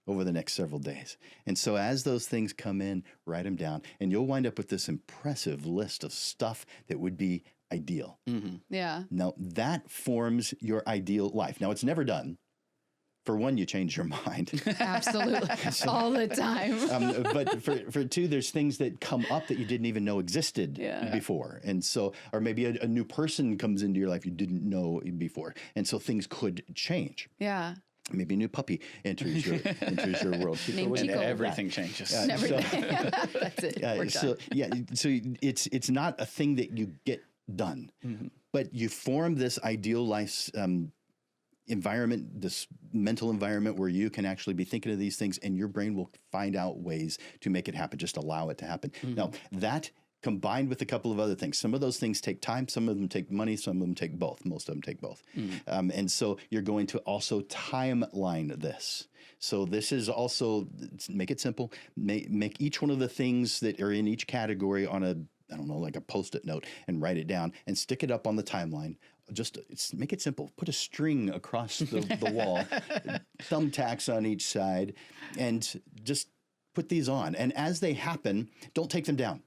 over the next several days. And so as those things come in, write them down, and you'll wind up with this impressive list of stuff that would be ideal. Yeah. Now that forms your ideal life. Now it's never done. For one, you change your mind. Absolutely. All the time. But for two, there's things that come up that you didn't even know existed before. And so, or maybe a new person comes into your life you didn't know before. And so things could change. Yeah. Maybe a new puppy enters your world. Named and Chico. everything changes. Everything. That's it. We're done. So it's not a thing that you get done, but you form this ideal life environment, this mental environment where you can actually be thinking of these things, and your brain will find out ways to make it happen. Just allow it to happen. Now that combined with a couple of other things. Some of those things take time. Some of them take money. Some of them take both. Most of them take both. And so you're going to also timeline this. So this is also, make it simple. Make each one of the things that are in each category on like a Post-it note, and write it down and stick it up on the timeline. Just make it simple. Put a string across the wall, thumbtacks on each side, and just put these on. And as they happen, don't take them down.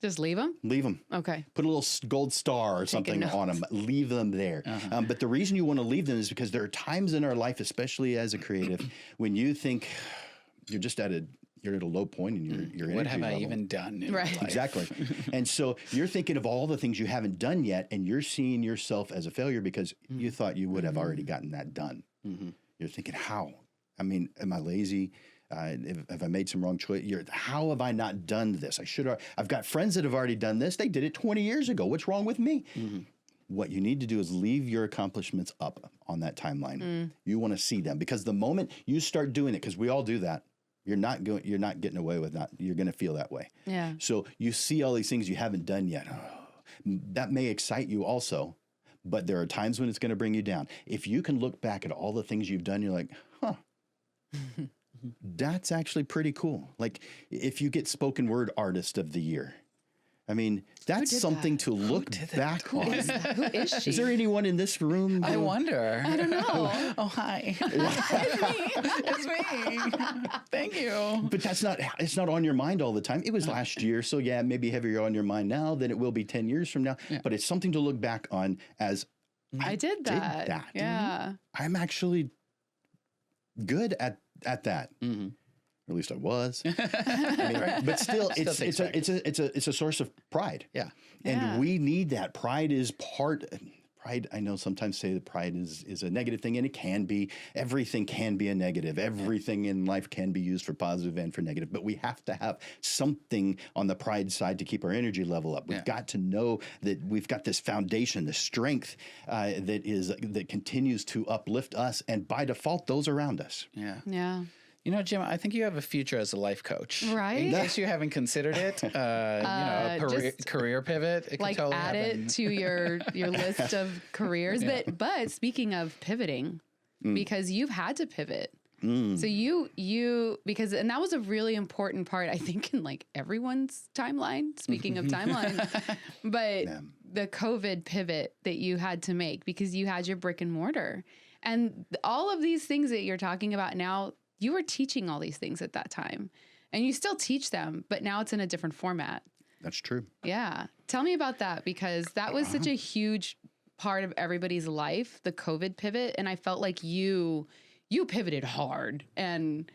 Just leave them? Leave them. Okay. Put a little gold star or something on them. Leave them there. But the reason you want to leave them is because there are times in our life, especially as a creative, when you think you're just you're at a low point in your energy What have I level. even done in my life? Exactly. And so you're thinking of all the things you haven't done yet, and you're seeing yourself as a failure because you thought you would have already gotten that done. You're thinking, how? I mean, am I lazy? Have I made some wrong choice? How have I not done this? I've got friends that have already done this. They did it 20 years ago. What's wrong with me? What you need to do is leave your accomplishments up on that timeline. You want to see them, because the moment you start doing it, because we all do that, you're not getting away with that. You're going to feel that way. Yeah. So you see all these things you haven't done yet. That may excite you also, but there are times when it's going to bring you down. If you can look back at all the things you've done, you're like, that's actually pretty cool. Like if you get spoken word artist of the year, I mean, that's did something that? to look back on. Who is she? Is there anyone in this room? I wonder. I don't know. Oh, hi. It's me. Thank you. But it's not on your mind all the time. It was last year, so yeah, maybe heavier on your mind now than it will be 10 years from now. Yeah. But it's something to look back on as I did that. Yeah. I'm actually good at that. Mm-hmm. Or at least I was. But still, it's a source of pride. Yeah. And we need that. Pride is pride. I know sometimes say that pride is a negative thing, and it can be. Everything can be a negative. Everything in life can be used for positive and for negative. But we have to have something on the pride side to keep our energy level up. We've got to know that we've got this foundation, the strength that continues to uplift us, and by default, those around us. Yeah. Yeah. You know, Jim, I think you have a future as a life coach. Right. In case you haven't considered it, a career pivot. It like totally add happen. it to your list of careers. Yeah. But speaking of pivoting, because you've had to pivot. So you because and that was a really important part, I think, in like everyone's timeline. Speaking of timeline, but the COVID pivot that you had to make because you had your brick and mortar, and all of these things that you're talking about now. You were teaching all these things at that time, and you still teach them, but now it's in a different format. That's true. Yeah. Tell me about that, because that was such a huge part of everybody's life, the COVID pivot. And I felt like you pivoted hard, and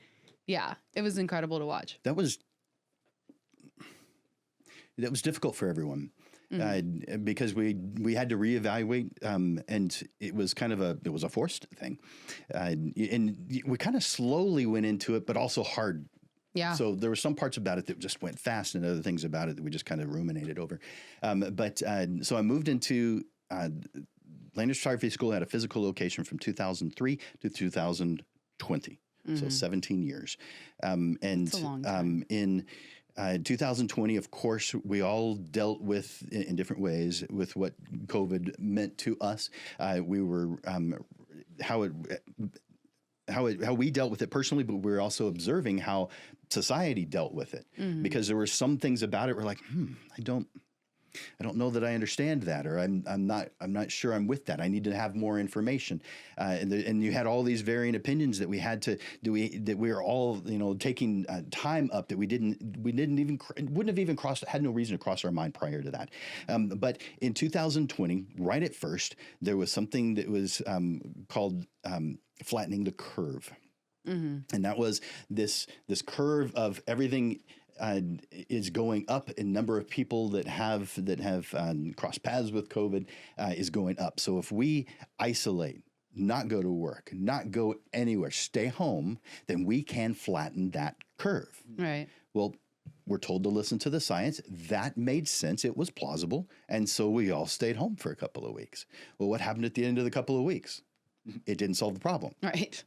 yeah, it was incredible to watch. That was difficult for everyone. Because we had to reevaluate, and it was a forced thing, and we kind of slowly went into it, but also hard. Yeah. So there were some parts about it that just went fast, and other things about it that we just kind of ruminated over. So I moved into Landers Photography School, had a physical location from 2003 to 2020, so 17 years, and that's a long time. in 2020, of course, we all dealt with in different ways with what COVID meant to us. We were how we dealt with it personally, but we were also observing how society dealt with it, because there were some things about it we're like, I don't know that I understand that, or I'm not sure I'm with that. I need to have more information. And you had all these varying opinions that we had to that we were all taking time up that had no reason to cross our mind prior to that. But in 2020, right at first, there was something that was called flattening the curve, and that was this curve of everything. Is going up in number of people that have crossed paths with COVID is going up. So if we isolate, not go to work, not go anywhere, stay home, then we can flatten that curve. Right. Well, we're told to listen to the science. That made sense. It was plausible. And so we all stayed home for a couple of weeks. Well, what happened at the end of the couple of weeks? It didn't solve the problem. Right.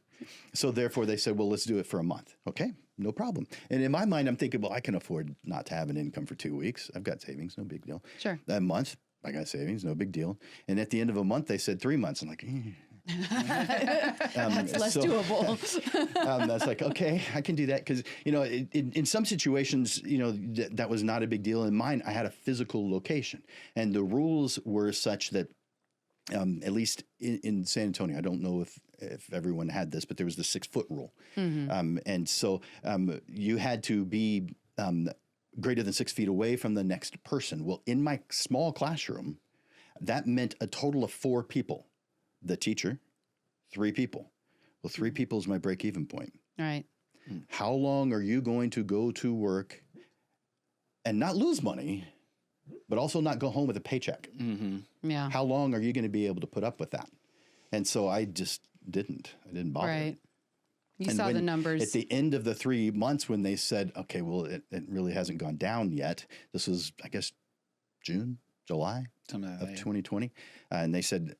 So therefore they said, well, let's do it for a month. Okay, no problem. And in my mind, I'm thinking, well, I can afford not to have an income for 2 weeks. I've got savings, no big deal. Sure. A month, I got savings, no big deal. And at the end of a month, they said 3 months. I'm like, that's less doable. That's like, okay, I can do that. Because, in some situations, that was not a big deal. In mine, I had a physical location. And the rules were such that, at least in San Antonio, I don't know if everyone had this, but there was the 6-foot rule. And so you had to be greater than 6 feet away from the next person. Well, in my small classroom, that meant a total of 4 people. The teacher, 3 people. Well, 3 people is my break-even point. Right. How long are you going to go to work and not lose money, but also not go home with a paycheck? Yeah. How long are you going to be able to put up with that? And so I just didn't. I didn't bother. Right. You saw the numbers. At the end of the 3 months when they said, okay, well, it really hasn't gone down yet. This was, I guess, June, July of 2020. And they said,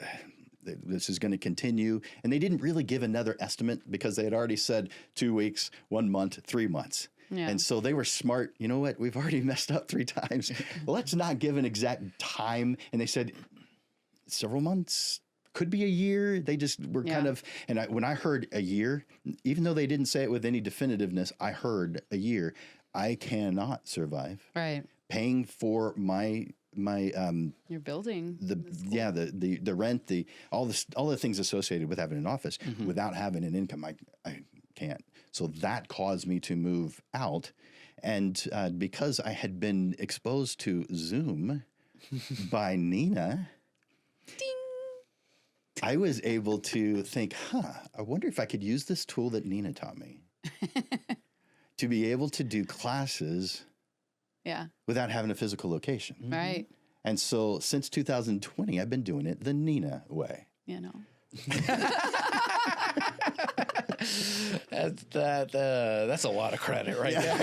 this is going to continue. And they didn't really give another estimate because they had already said 2 weeks, 1 month, 3 months. Yeah. And so they were smart. You know what? We've already messed up 3 times. Well, let's not give an exact time. And they said several months, could be a year. They just were kind of, and when I heard a year, even though they didn't say it with any definitiveness, I heard a year. I cannot survive. Right. paying for my Your building. the rent, all the things associated with having an office without having an income. I can't. So that caused me to move out. And because I had been exposed to Zoom by Nina, ding, I was able to think, I wonder if I could use this tool that Nina taught me to be able to do classes without having a physical location. Right. And so since 2020, I've been doing it the Nina way. You know. That's a lot of credit right there.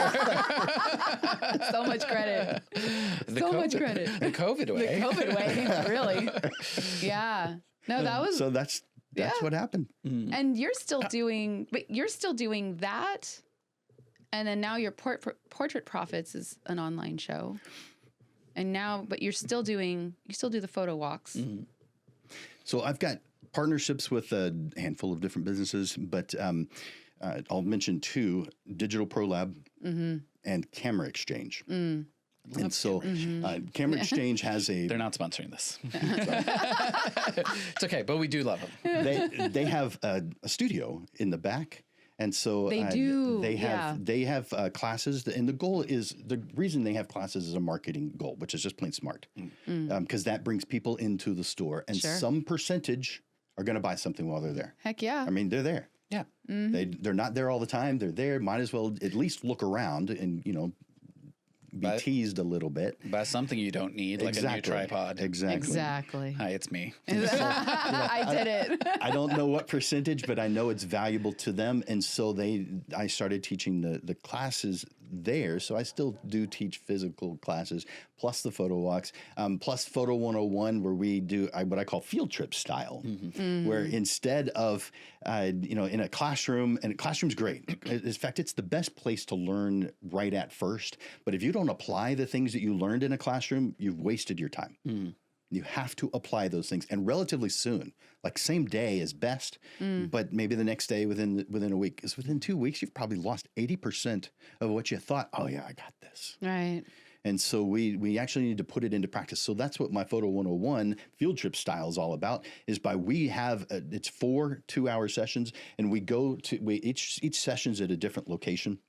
So much credit. Much credit. The COVID way. The COVID way, really. Yeah. No, that was. So that's what happened. And you're still doing that. And then now your Portrait Profits is an online show. And now, but you still do the photo walks. So I've got partnerships with a handful of different businesses, but I'll mention two: Digital Pro Lab and Camera Exchange. And so Camera Exchange has a... They're not sponsoring this. It's okay, but we do love them. They have a studio in the back. And so they do. They have classes, and the goal is, the reason they have classes is a marketing goal, which is just plain smart, because that brings people into the store, and some percentage are going to buy something while they're there. Heck yeah! I mean, they're there. Yeah, they're not there all the time. They're there. Might as well at least look around and be teased a little bit. Buy something you don't need, like a new tripod. Exactly. Hi, it's me. I did it. I don't know what percentage, but I know it's valuable to them. And so I started teaching the classes there. So I still do teach physical classes, plus the photo walks, plus Photo 101, where we do what I call field trip style, where instead of, in a classroom, and a classroom's great. In fact, it's the best place to learn right at first. But if you don't apply the things that you learned in a classroom, you've wasted your time. You have to apply those things, and relatively soon, like same day is best, but maybe the next day within a week. Because within 2 weeks, you've probably lost 80% of what you thought. Oh yeah, I got this. Right. And so we actually need to put it into practice. So that's what my Photo 101 field trip style is all about. Is we have it's 4 2-hour sessions, and we go to each session's at a different location.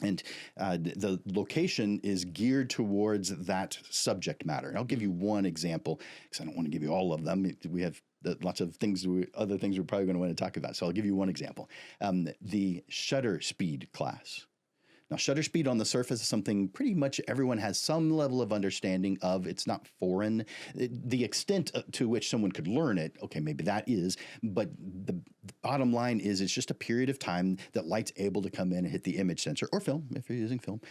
And the location is geared towards that subject matter. And I'll give you one example, because I don't want to give you all of them. We have lots of other things we're probably going to want to talk about. So I'll give you one example. The shutter speed class. Now, shutter speed on the surface is something pretty much everyone has some level of understanding of. It's not foreign. The extent to which someone could learn it, okay, maybe that is. But the bottom line is it's just a period of time that light's able to come in and hit the image sensor, or film, if you're using film,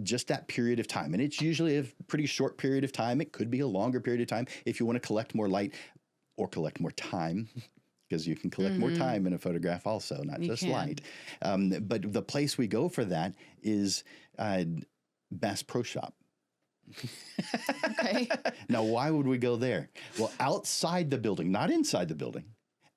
just that period of time. And it's usually a pretty short period of time. It could be a longer period of time if you want to collect more light or collect more time. Because you can collect more time in a photograph also, not just light. But the place we go for that is Bass Pro Shop. Okay. Now, why would we go there? Well, outside the building, not inside the building,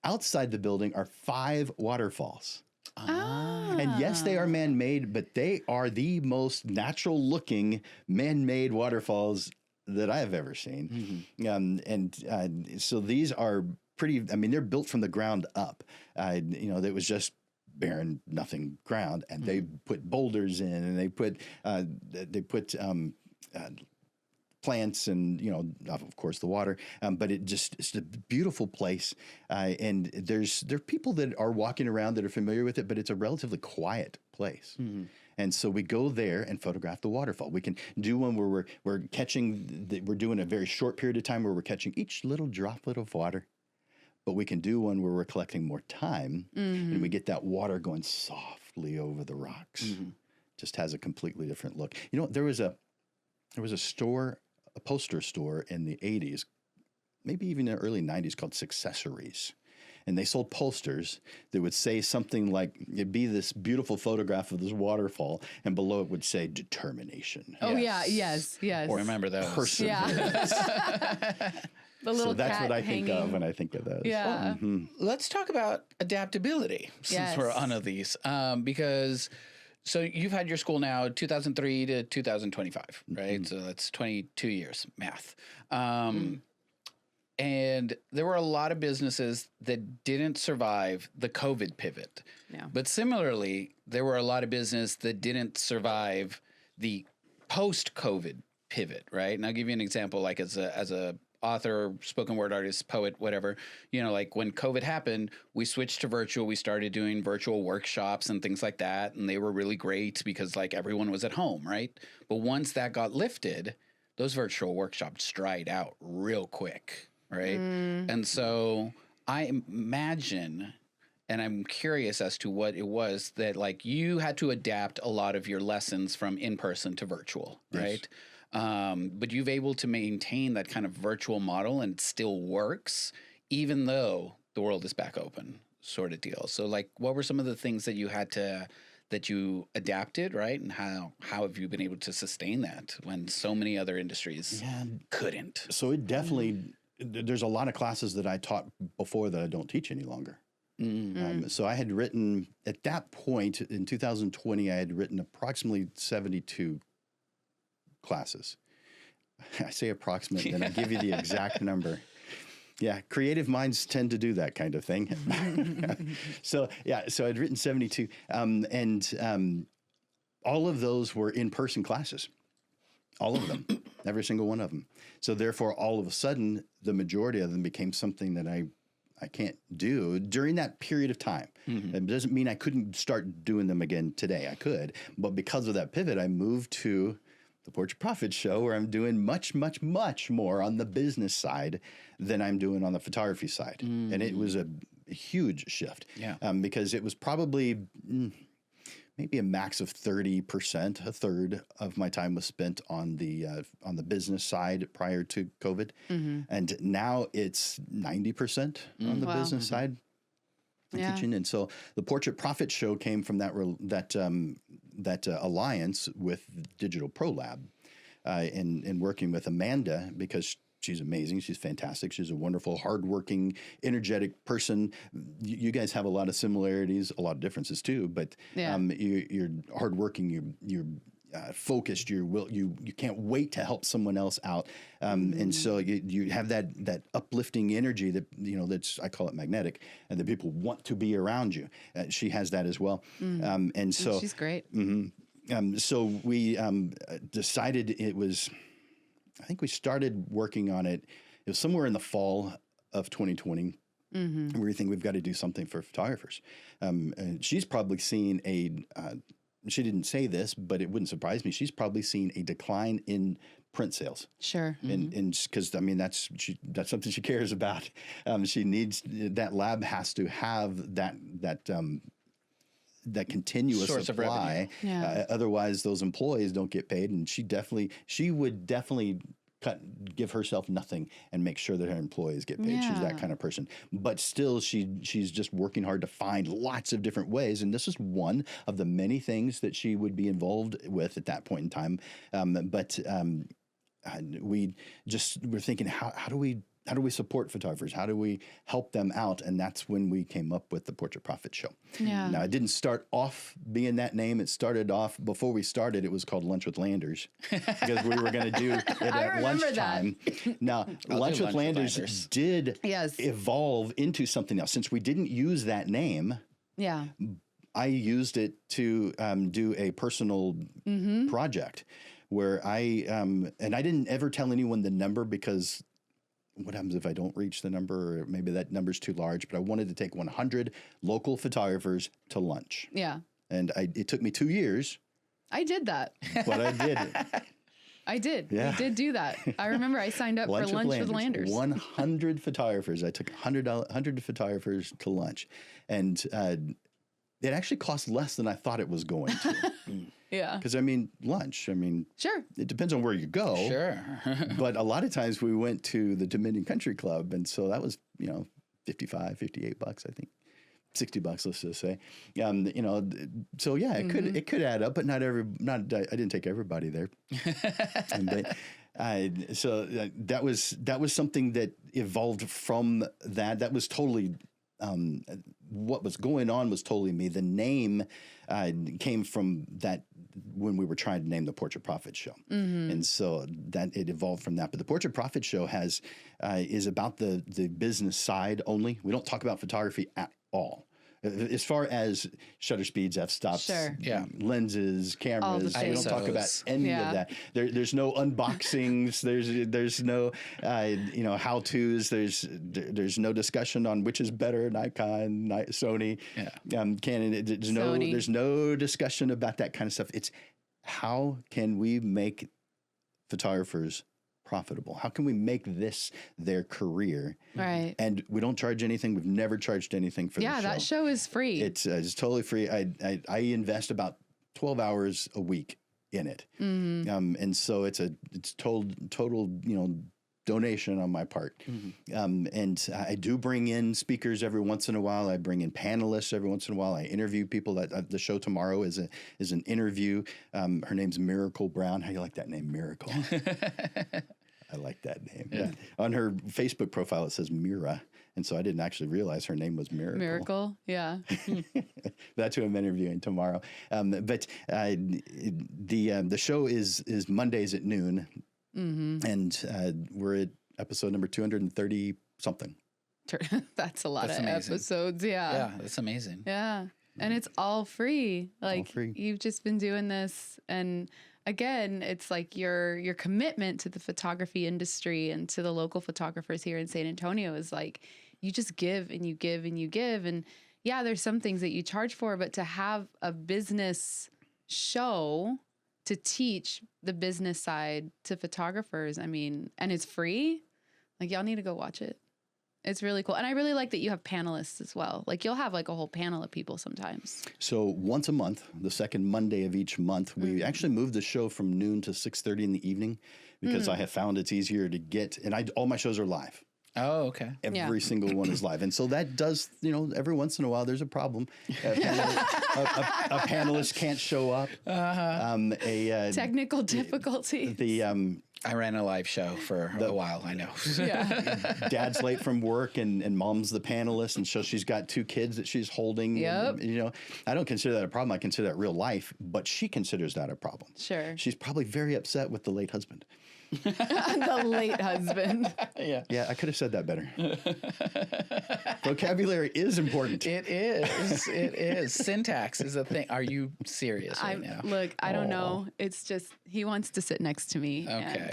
outside the building are 5 waterfalls. And yes, they are man-made, but they are the most natural-looking man-made waterfalls that I have ever seen. So these are they're built from the ground up. It was just barren, nothing ground, and they put boulders in, and they put plants, and of course the water. But it's a beautiful place, and there are people that are walking around that are familiar with it, but it's a relatively quiet place. And so we go there and photograph the waterfall. We can do one where we're doing a very short period of time where we're catching each little droplet of water. But we can do one where we're collecting more time, and we get that water going softly over the rocks. Just has a completely different look. There was a store, a poster store in the 80s, maybe even in the early 90s, called Successories. And they sold posters that would say something like, it'd be this beautiful photograph of this waterfall, and below it would say determination. Oh, yes. Or remember those. Perseverance. The little so that's cat what I hanging. think of when I think of those. Yeah. Let's talk about adaptability since we're on these, because So you've had your school now 2003 to 2025, right? So that's 22 years, math. And there were a lot of businesses that didn't survive the COVID pivot. Yeah. But similarly, there were a lot of business that didn't survive the post-COVID pivot, right? And I'll give you an example, like as a author, spoken word artist, poet, whatever, like when COVID happened, we switched to virtual. We started doing virtual workshops and things like that. And they were really great because like everyone was at home, right? But once that got lifted, those virtual workshops dried out real quick, right? And so I imagine, and I'm curious as to what it was that like you had to adapt a lot of your lessons from in-person to virtual, right? But you've able to maintain that kind of virtual model and it still works, even though the world is back open sort of deal. So like, what were some of the things that you adapted, right? And how have you been able to sustain that when so many other industries couldn't? So it definitely, there's a lot of classes that I taught before that I don't teach any longer. So I had written, at that point in 2020, I had written approximately 72 classes. I say approximate, and I give you the exact number. Yeah, creative minds tend to do that kind of thing. So I'd written 72, and all of those were in-person classes. All of them, every single one of them. So therefore, all of a sudden, the majority of them became something that I can't do during that period of time. It doesn't mean I couldn't start doing them again today. I could, but because of that pivot, I moved to the Portrait Profit Show, where I'm doing much, much, much more on the business side than I'm doing on the photography side. And it was a huge shift. Because it was probably maybe a max of 30%, a third of my time was spent on the business side prior to COVID. And now it's 90% on the business side. Teaching. And so the Portrait Profit Show came from that alliance with Digital Pro Lab, and working with Amanda, because she's amazing. She's fantastic. She's a wonderful, hardworking, energetic person. You guys have a lot of similarities, a lot of differences too. But you're hardworking. You're focused. You can't wait to help someone else out. And so you have that uplifting energy that that's, I call it magnetic, and that people want to be around you. She has that as well. And so she's great. So we decided it was. I think we started working on it. It was somewhere in the fall of 2020. Where we think we've got to do something for photographers. And she's probably seen she didn't say this, but it wouldn't surprise me. She's probably seen a decline in print sales. Sure. And because that's something she cares about. She needs, that lab has to have that continuous source supply. of revenue. Otherwise, those employees don't get paid. And she would definitely give herself nothing and make sure that her employees get paid. She's that kind of person. But still, she's just working hard to find lots of different ways. And this is one of the many things that she would be involved with at that point in time. We're thinking, how do we support photographers? How do we help them out? And that's when we came up with the Portrait Profit Show. Now, it didn't start off being that name. It started off, before we started, it was called Lunch with Landers, because we were going to do it at lunchtime. Now, Lunch with Landers did evolve into something else. Since we didn't use that name, I used it to do a personal project where and I didn't ever tell anyone the number, because what happens if I don't reach the number, or maybe that number's too large, but I wanted to take 100 local photographers to lunch. And it took me 2 years. I did that. But I did it. I did. We did do that. I remember I signed up for Lunch with Landers. 100 photographers. I took 100 photographers to lunch. And it actually cost less than I thought it was going to. Because, lunch, sure, it depends on where you go. Sure. But a lot of times we went to the Dominion Country Club, and so that was, $55, $58, I think. $60, let's just say. So yeah, it could add up, but I didn't take everybody there. So that was something that evolved from that. That was totally what was going on was totally me. The name came from that when we were trying to name the Portrait Prophet Show. And so that it evolved from that. But the Portrait Prophet Show is about the business side only. We don't talk about photography at all. As far as shutter speeds, f-stops, lenses, cameras, we don't talk about any of that. There's no unboxings. There's no how-tos. There's no discussion on which is better, Nikon, Sony, Canon. There's no discussion about that kind of stuff. It's how can we make photographers profitable? How can we make this their career? Right. And we don't charge anything. We've never charged anything for the show. Yeah, that show is free. It's totally free. I invest about 12 hours a week in it. And so it's total, donation on my part. And I do bring in speakers every once in a while. I bring in panelists every once in a while. I interview people. The show tomorrow is an interview. Her name's Miracle Brown. How do you like that name, Miracle? I like that name. Yeah. On her Facebook profile, it says Mira. And so I didn't actually realize her name was Miracle. Miracle, yeah. That's who I'm interviewing tomorrow. But the show is Mondays at noon. And we're at episode number 230 something. That's a lot of episodes. Yeah, that's amazing. Yeah. And it's all free. Like you've just been doing this, and again, it's like your commitment to the photography industry and to the local photographers here in San Antonio is like you just give and you give and you give. And yeah, there's some things that you charge for, but to have a business show to teach the business side to photographers, I mean, and it's free, like y'all need to go watch it. It's really cool. And I really like that you have panelists as well. Like you'll have like a whole panel of people sometimes. So once a month, the second Monday of each month, we actually moved the show from noon to 6:30 in the evening because I have found it's easier to get, and all my shows are live. Oh, okay. Every single one is live. And so that does, every once in a while there's a problem. A panelist can't show up. Technical difficulty. I ran a live show for a while, I know. Dad's late from work and mom's the panelist, and so she's got 2 kids that she's holding. Yep. And, I don't consider that a problem. I consider that real life, but she considers that a problem. Sure. She's probably very upset with the late husband. The late husband. Yeah, I could have said that better. Vocabulary is important. It is. It is. Syntax is a thing. Are you serious right now? Look, I don't know. It's just he wants to sit next to me. Okay.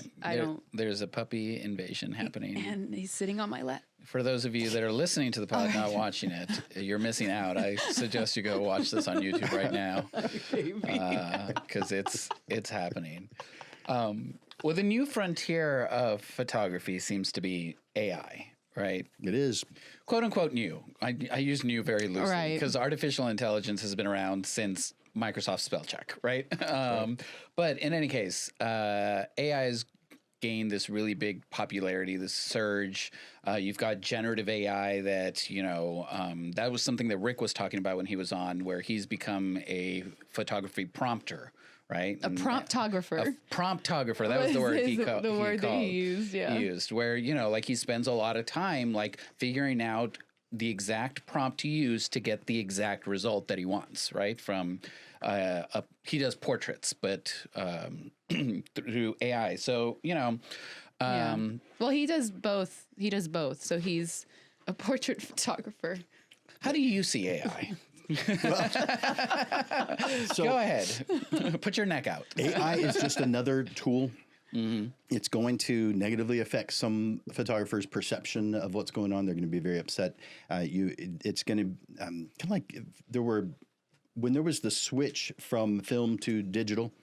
There's a puppy invasion happening. And he's sitting on my lap. For those of you that are listening to the pod, not watching it, you're missing out. I suggest you go watch this on YouTube right now because it's happening. Well, the new frontier of photography seems to be AI, right? It is. Quote unquote new. I use new very loosely because artificial intelligence has been around since Microsoft spell check, right? But in any case, AI has gained this really big popularity, this surge. You've got generative AI that, that was something that Rick was talking about when he was on, where he's become a photography prompter. Right? A promptographer. A promptographer. That was the word the word that he used, He used, where, he spends a lot of time, figuring out the exact prompt to use to get the exact result that he wants, right? From, he does portraits, but through AI. So, Well, he does both. So he's a portrait photographer. How do you see AI? So go ahead. Put your neck out. AI is just another tool. It's going to negatively affect some photographers' perception of what's going on. They're going to be very upset. It's going to kind of like when there was the switch from film to digital.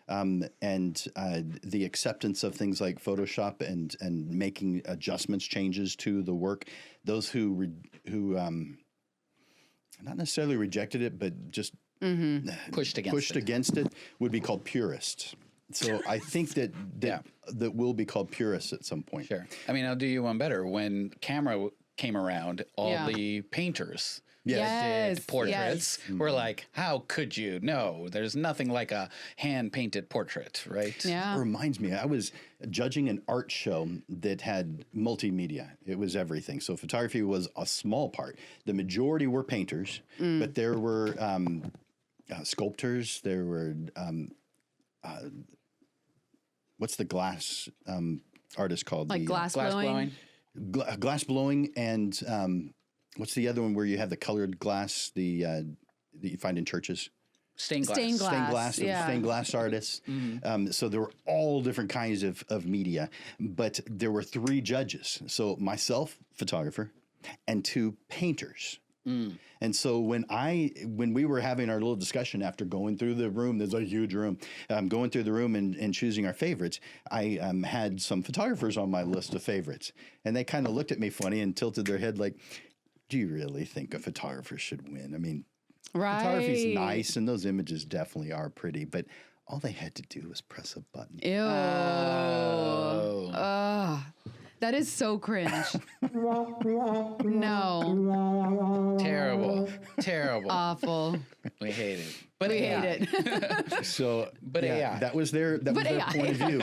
And the acceptance of things like Photoshop and making adjustments, changes to the work. Those who not necessarily rejected it, but just pushed against it would be called purists. So I think that will be called purists at some point. Sure. I mean, I'll do you one better. When camera came around, all the painters Yes. did portraits. We're like, how could you? No, there's nothing like a hand-painted portrait, right? Yeah. It reminds me, I was judging an art show that had multimedia. It was everything. So photography was a small part. The majority were painters, but there were sculptors. There were what's the glass artist called? Like glass blowing? Glass blowing, and what's the other one where you have the colored glass? That you find in churches. Stained glass. Stained glass. Stained glass, Yeah. stained glass artists. So there were all different kinds of media, but there were 3 judges. So myself, photographer, and 2 painters. And so when we were having our little discussion after going through the room, there's a huge room, going through the room and choosing our favorites, I had some photographers on my list of favorites, and they kind of looked at me funny and tilted their head like, do you really think a photographer should win? I mean, photography's nice, and those images definitely are pretty, but all they had to do was press a button. Ew. Oh. That is so cringe. No. Terrible. Awful. We hate it. But We hate it. So, But AI. that was their AI. point of view.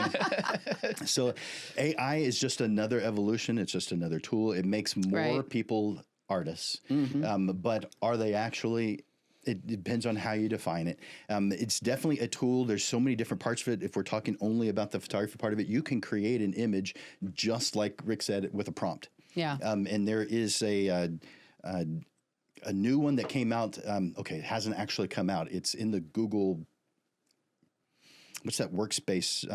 So, AI is just another evolution. It's just another tool. It makes more people artists, but are they actually? It depends on how you define it. It's definitely a tool. There's so many different parts of it. If we're talking only about the photography part of it, you can create an image just like Rick said with a prompt. Yeah. And there is a new one that came out. It hasn't actually come out. It's in the Google. What's that workspace?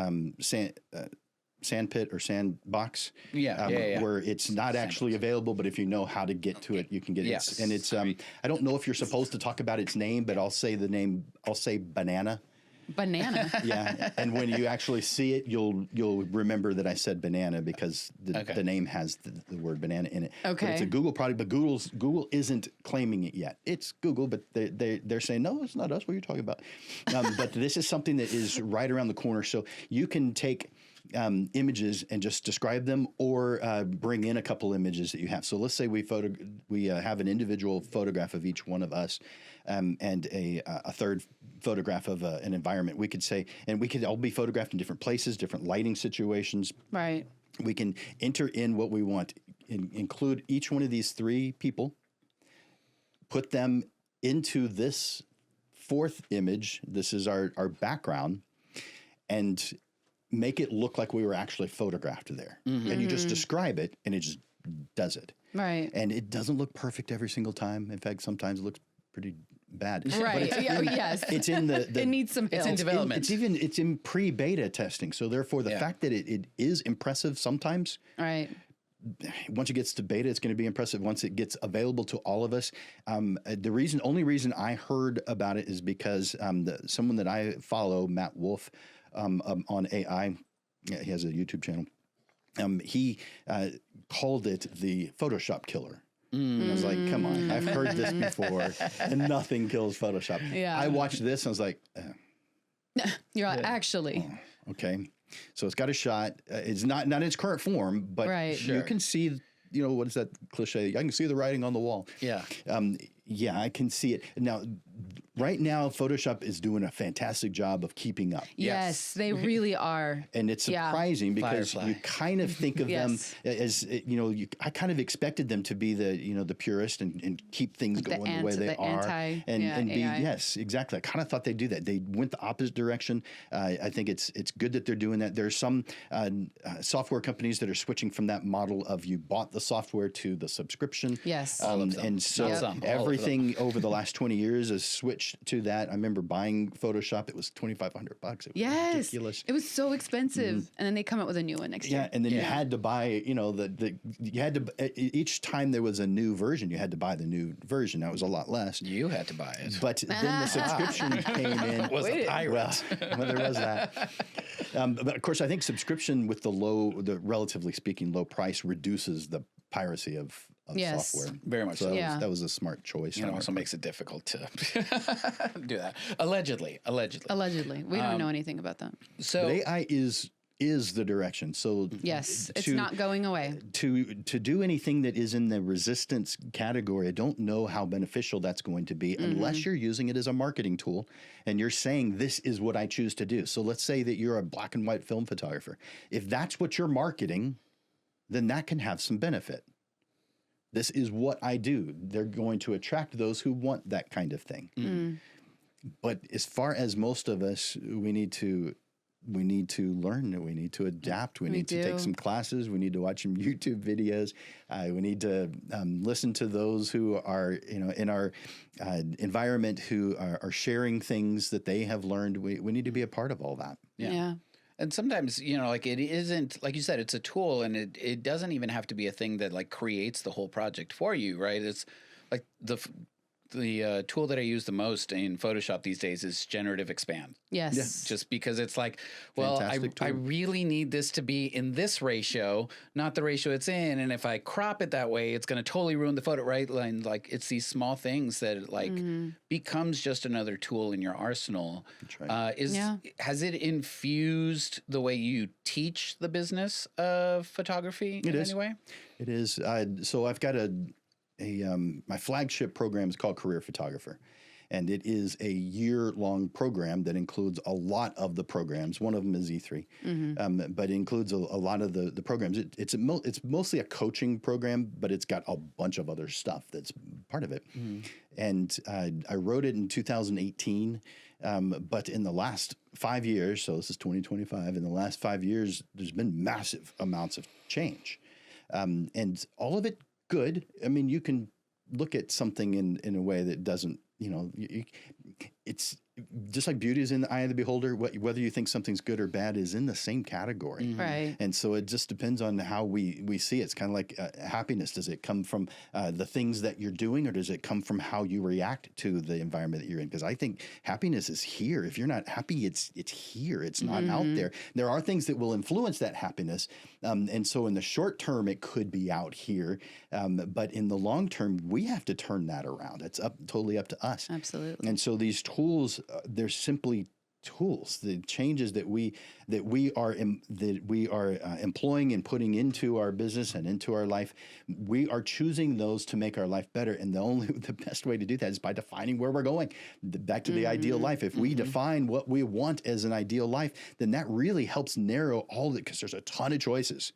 Sandpit or Sandbox, where it's not actually available, but if you know how to get to it, you can get it. And it's I don't know if you're supposed to talk about its name, but I'll say the name. I'll say banana. Banana. Yeah, and when you actually see it, you'll remember that I said banana because the name has the word banana in it. Okay. But it's a Google product, but Google isn't claiming it yet. It's Google, but they're saying no, it's not us. What are you talking about? But this is something that is right around the corner, so you can take images and just describe them, or bring in a couple images that you have. So let's say we have an individual photograph of each one of us, and a third photograph of an environment. We could say, and we could all be photographed in different places, different lighting situations. Right. We can enter in what we want, include each one of these 3 people, put them into this 4th image. This is our background, and make it look like we were actually photographed there. And you just describe it, and it just does it. Right. And it doesn't look perfect every single time. In fact, sometimes it looks pretty bad. Right. Yes. It's in the it needs some help. It's in development. It's in pre-beta testing. So therefore, the fact that it is impressive sometimes. Right. Once it gets to beta, it's going to be impressive. Once it gets available to all of us, the only reason I heard about it is because someone that I follow, Matt Wolf, on AI, he has a YouTube channel. He called it the Photoshop killer. And I was like, come on, I've heard this before, and nothing kills Photoshop. Yeah. I watched this, and I was like, You're like, actually. okay. So it's got a shot. It's not in its current form, but you can see, what is that cliche? I can see the writing on the wall. Yeah. Yeah, I can see it. Now, right now, Photoshop is doing a fantastic job of keeping up. Yes, they really are. And it's surprising because you kind of think of them as, I kind of expected them to be the purist and keep things going the way they are. And be, yes, exactly. I kind of thought they'd do that. They went the opposite direction. I think it's good that they're doing that. There's some software companies that are switching from that model of you bought the software to the subscription. Yes. All of them. And so everything over the last 20 years has switched to that. I remember buying Photoshop. It was $2,500. It was ridiculous. It was so expensive. And then they come out with a new one next year. Yeah, and then you had to buy, you had to, each time there was a new version, you had to buy the new version. That was a lot less. You had to buy it. But then the subscription came in. Was a pirate. Well, there was that. But of course, I think subscription with the relatively speaking low price reduces the piracy of software. Very much so. so. That was a smart choice. It also makes it difficult to do that. Allegedly. We don't know anything about that. So but AI is is the direction. So yes, it's not going away. To do anything that is in the resistance category, I don't know how beneficial that's going to be unless you're using it as a marketing tool and you're saying, this is what I choose to do. So let's say that you're a black and white film photographer. If that's what you're marketing, then that can have some benefit. This is what I do. They're going to attract those who want that kind of thing. But as far as most of us, we need to learn, we need to adapt, we need to take some classes, we need to watch some YouTube videos, we need to listen to those who are, in our environment who are sharing things that they have learned. We need to be a part of all that. Yeah. And sometimes, like it isn't, like you said, it's a tool, and it doesn't even have to be a thing that like creates the whole project for you, right? It's like the tool that I use the most in Photoshop these days is generative expand. Yes. Yeah. Just because it's like, well, I really need this to be in this ratio, not the ratio it's in. And if I crop it that way, it's going to totally ruin the photo, right? And like, it's these small things that like becomes just another tool in your arsenal. That's right. Has it infused the way you teach the business of photography in any way? It is. So I've got my flagship program is called Career Photographer, and it is a year-long program that includes a lot of the programs. One of them is E3, but it includes a lot of the programs. It's mostly a coaching program, but it's got a bunch of other stuff that's part of it. And I wrote it in 2018, but in the last 5 years, so this is 2025, in the last 5 years, there's been massive amounts of change, and all of it good. I mean, you can look at something in a way that doesn't, it's just like beauty is in the eye of the beholder. Whether you think something's good or bad is in the same category. Right. And so it just depends on how we see it. It's kind of like happiness. Does it come from the things that you're doing, or does it come from how you react to the environment that you're in? Because I think happiness is here. If you're not happy, it's here. It's not out there. There are things that will influence that happiness. And so in the short term, it could be out here. But in the long term, we have to turn that around. It's totally up to us. Absolutely. And so these tools, they're simply tools. The changes that we are employing and putting into our business and into our life, we are choosing those to make our life better. And the best way to do that is by defining where we're going. Back to the ideal life. If we define what we want as an ideal life, then that really helps narrow all the, because there's a ton of choices.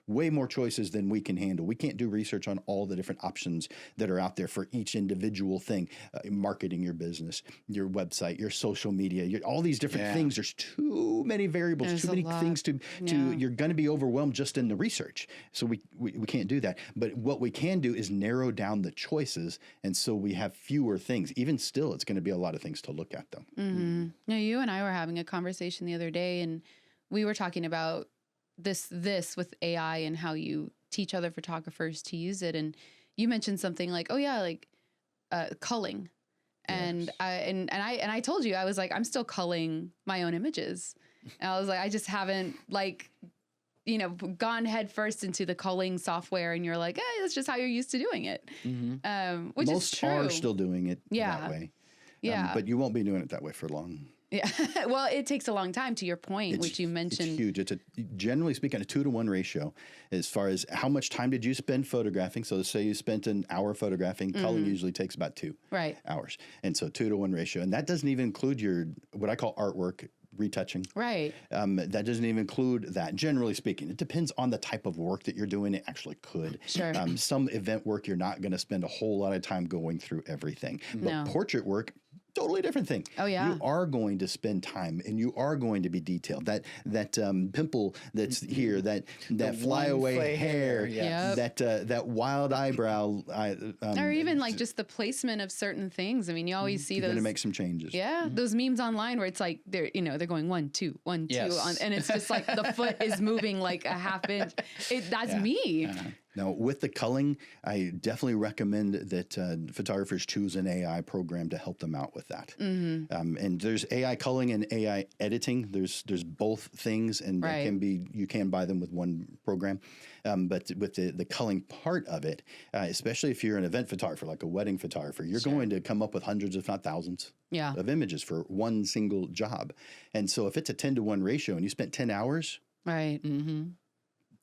Way more choices than we can handle. We can't do research on all the different options that are out there for each individual thing. Marketing your business, your website, your social media, all these different things. There's too many variables, There's too many things to you're going to be overwhelmed just in the research. So we can't do that. But what we can do is narrow down the choices. And so we have fewer things. Even still, it's going to be a lot of things to look at though. Now, you and I were having a conversation the other day, and we were talking about this with AI and how you teach other photographers to use it. And you mentioned something like, culling. And I told you, I was like, I'm still culling my own images. And I was like, I just haven't gone head first into the culling software, and you're like, hey, that's just how you're used to doing it. Which Most is true. are still doing it that way. Yeah. But you won't be doing it that way for long. Yeah. Well, it takes a long time, to your point, which you mentioned. It's huge. It's generally speaking, a 2-to-1 ratio as far as how much time did you spend photographing. So say you spent an hour photographing, culling usually takes about 2 hours. And so 2-to-1 ratio. And that doesn't even include your, what I call artwork, retouching. Right. That doesn't even include that, generally speaking. It depends on the type of work that you're doing. It actually could. Sure. Some event work, you're not going to spend a whole lot of time going through everything. But portrait work, totally different thing. Oh yeah. You are going to spend time, and you are going to be or that pimple that's here, that flyaway hair, that wild eyebrow, or even like just the placement of certain things. I mean, you always see you're those. Going to make some changes. Yeah, those memes online where it's like they're going 1, 2, 1, 2, and it's just like the foot is moving like a half inch. That's me. Now, with the culling, I definitely recommend that photographers choose an AI program to help them out with that. And there's AI culling and AI editing. There's both things, and you can buy them with one program. But with the culling part of it, especially if you're an event photographer, like a wedding photographer, you're going to come up with hundreds, if not thousands, of images for one single job. And so if it's a 10-to-1 ratio and you spent 10 hours, Right.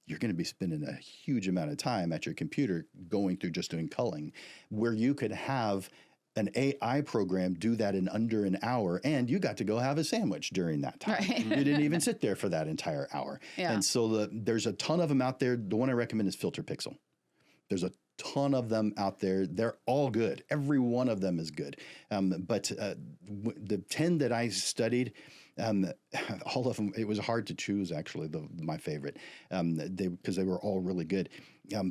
You're going to be spending a huge amount of time at your computer going through just doing culling, where you could have an AI program do that in under an hour, and you got to go have a sandwich during that time. Right. You didn't even sit there for that entire hour. Yeah. And so there's a ton of them out there. The one I recommend is Filter Pixel. There's a ton of them out there. They're all good. Every one of them is good. But the 10 that I studied, all of them, it was hard to choose, actually, my favorite, because they were all really good.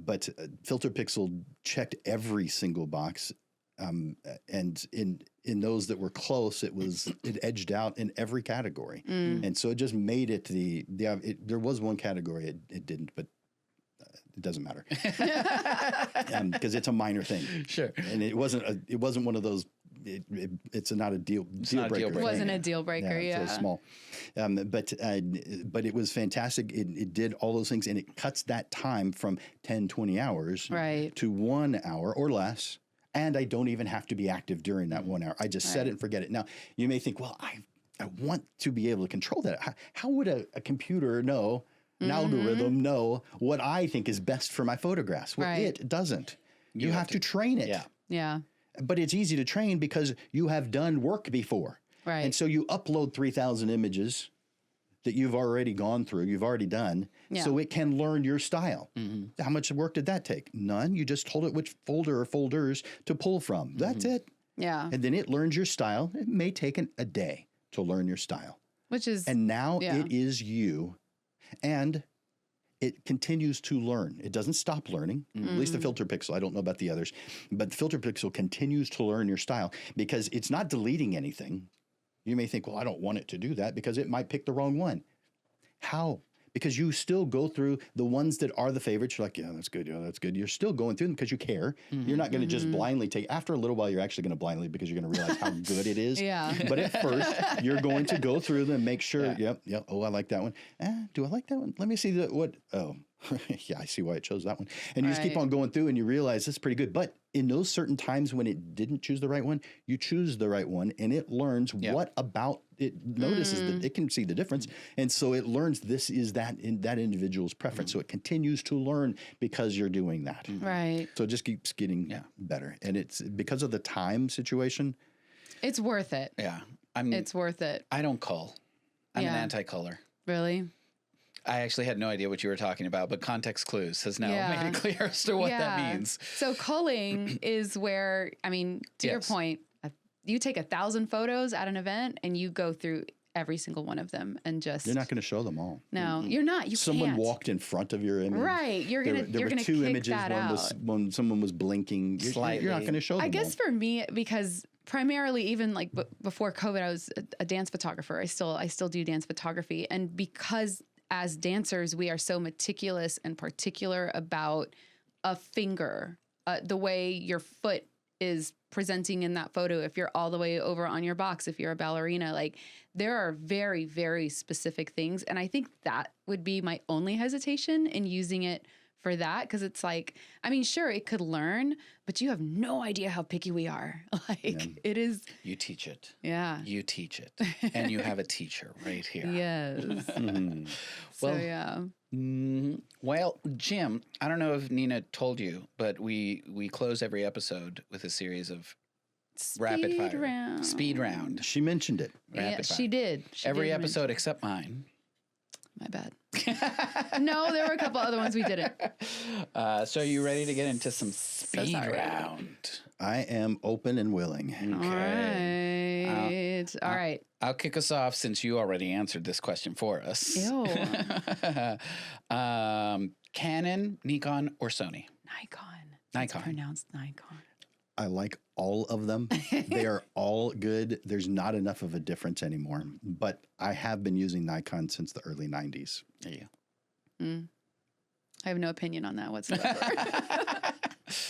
But Filter Pixel checked every single box. And in those that were close, it edged out in every category. And so it just made it there was one category it didn't, but it doesn't matter because it's a minor thing. Sure. And it wasn't one of those. It's not a deal breaker. It wasn't a deal breaker. Yeah. So small. But it was fantastic. It did all those things, and it cuts that time from 10, 20 hours to 1 hour or less. And I don't even have to be active during that 1 hour. I just set it and forget it. Now, you may think, well, I want to be able to control that. How would a computer know, an algorithm know what I think is best for my photographs? Well, it doesn't. You have to train it. Yeah. But it's easy to train because you have done work before. Right. And so you upload 3,000 images that you've already gone through, you've already done, so it can learn your style. How much work did that take? None. You just told it which folder or folders to pull from. That's it. Yeah. And then it learns your style. It may take a day to learn your style. And now it is you. And it continues to learn. It doesn't stop learning, at least the Filter Pixel. I don't know about the others. But the Filter Pixel continues to learn your style because it's not deleting anything. You may think, well, I don't want it to do that because it might pick the wrong one. How? Because you still go through the ones that are the favorites. You're like, yeah, that's good. Yeah, that's good. You're still going through them because you care. You're not going to just blindly take. After a little while, you're actually going to blindly because you're going to realize how good it is. But at first, you're going to go through them, make sure. Yep. Oh, I like that one. Do I like that one? Let me see what. Oh, yeah, I see why it chose that one. And you just keep on going through, and you realize it's pretty good. But in those certain times when it didn't choose the right one, you choose the right one, and it learns what about it notices that it can see the difference, and so it learns this is that individual's preference. So it continues to learn because you're doing that. Right. So it just keeps getting better, and it's because of the time situation. It's worth it. Yeah. It's worth it. I don't cull. I'm an anti-culler. Really? I actually had no idea what you were talking about, but context clues has now made it clear as to what that means. So culling is where, to your point, you take 1,000 photos at an event and you go through every single one of them and just. You're not going to show them all. No, you're not. You Someone can't. walked in front of your image. Right. You're going to There were two kick images. That One out. was when someone was blinking. You're not going to show them I guess all. for me, because primarily even like before COVID, I was a dance photographer. I still do dance photography. And because as dancers, we are so meticulous and particular about a finger, the way your foot is presenting in that photo. If you're all the way over on your box, if you're a ballerina, like there are very, very specific things. And I think that would be my only hesitation in using it for that. Cause it's like, sure, it could learn, but you have no idea how picky we are. It is. You teach it. Yeah. You teach it. And you have a teacher right here. Yes. Well, well, Jim, I don't know if Nina told you, but we close every episode with a series of rapid fire. Speed round. She mentioned it. Rapid fire. She did. Every episode except mine. My bad. No, there were a couple other ones we didn't. So are you ready to get into some speed round? I am open and willing. Okay. All right. I'll kick us off since you already answered this question for us. Ew. Canon, Nikon, or Sony? Nikon. It's pronounced Nikon. I like all of them. They are all good. There's not enough of a difference anymore. But I have been using Nikon since the early 90s. Yeah. I have no opinion on that whatsoever.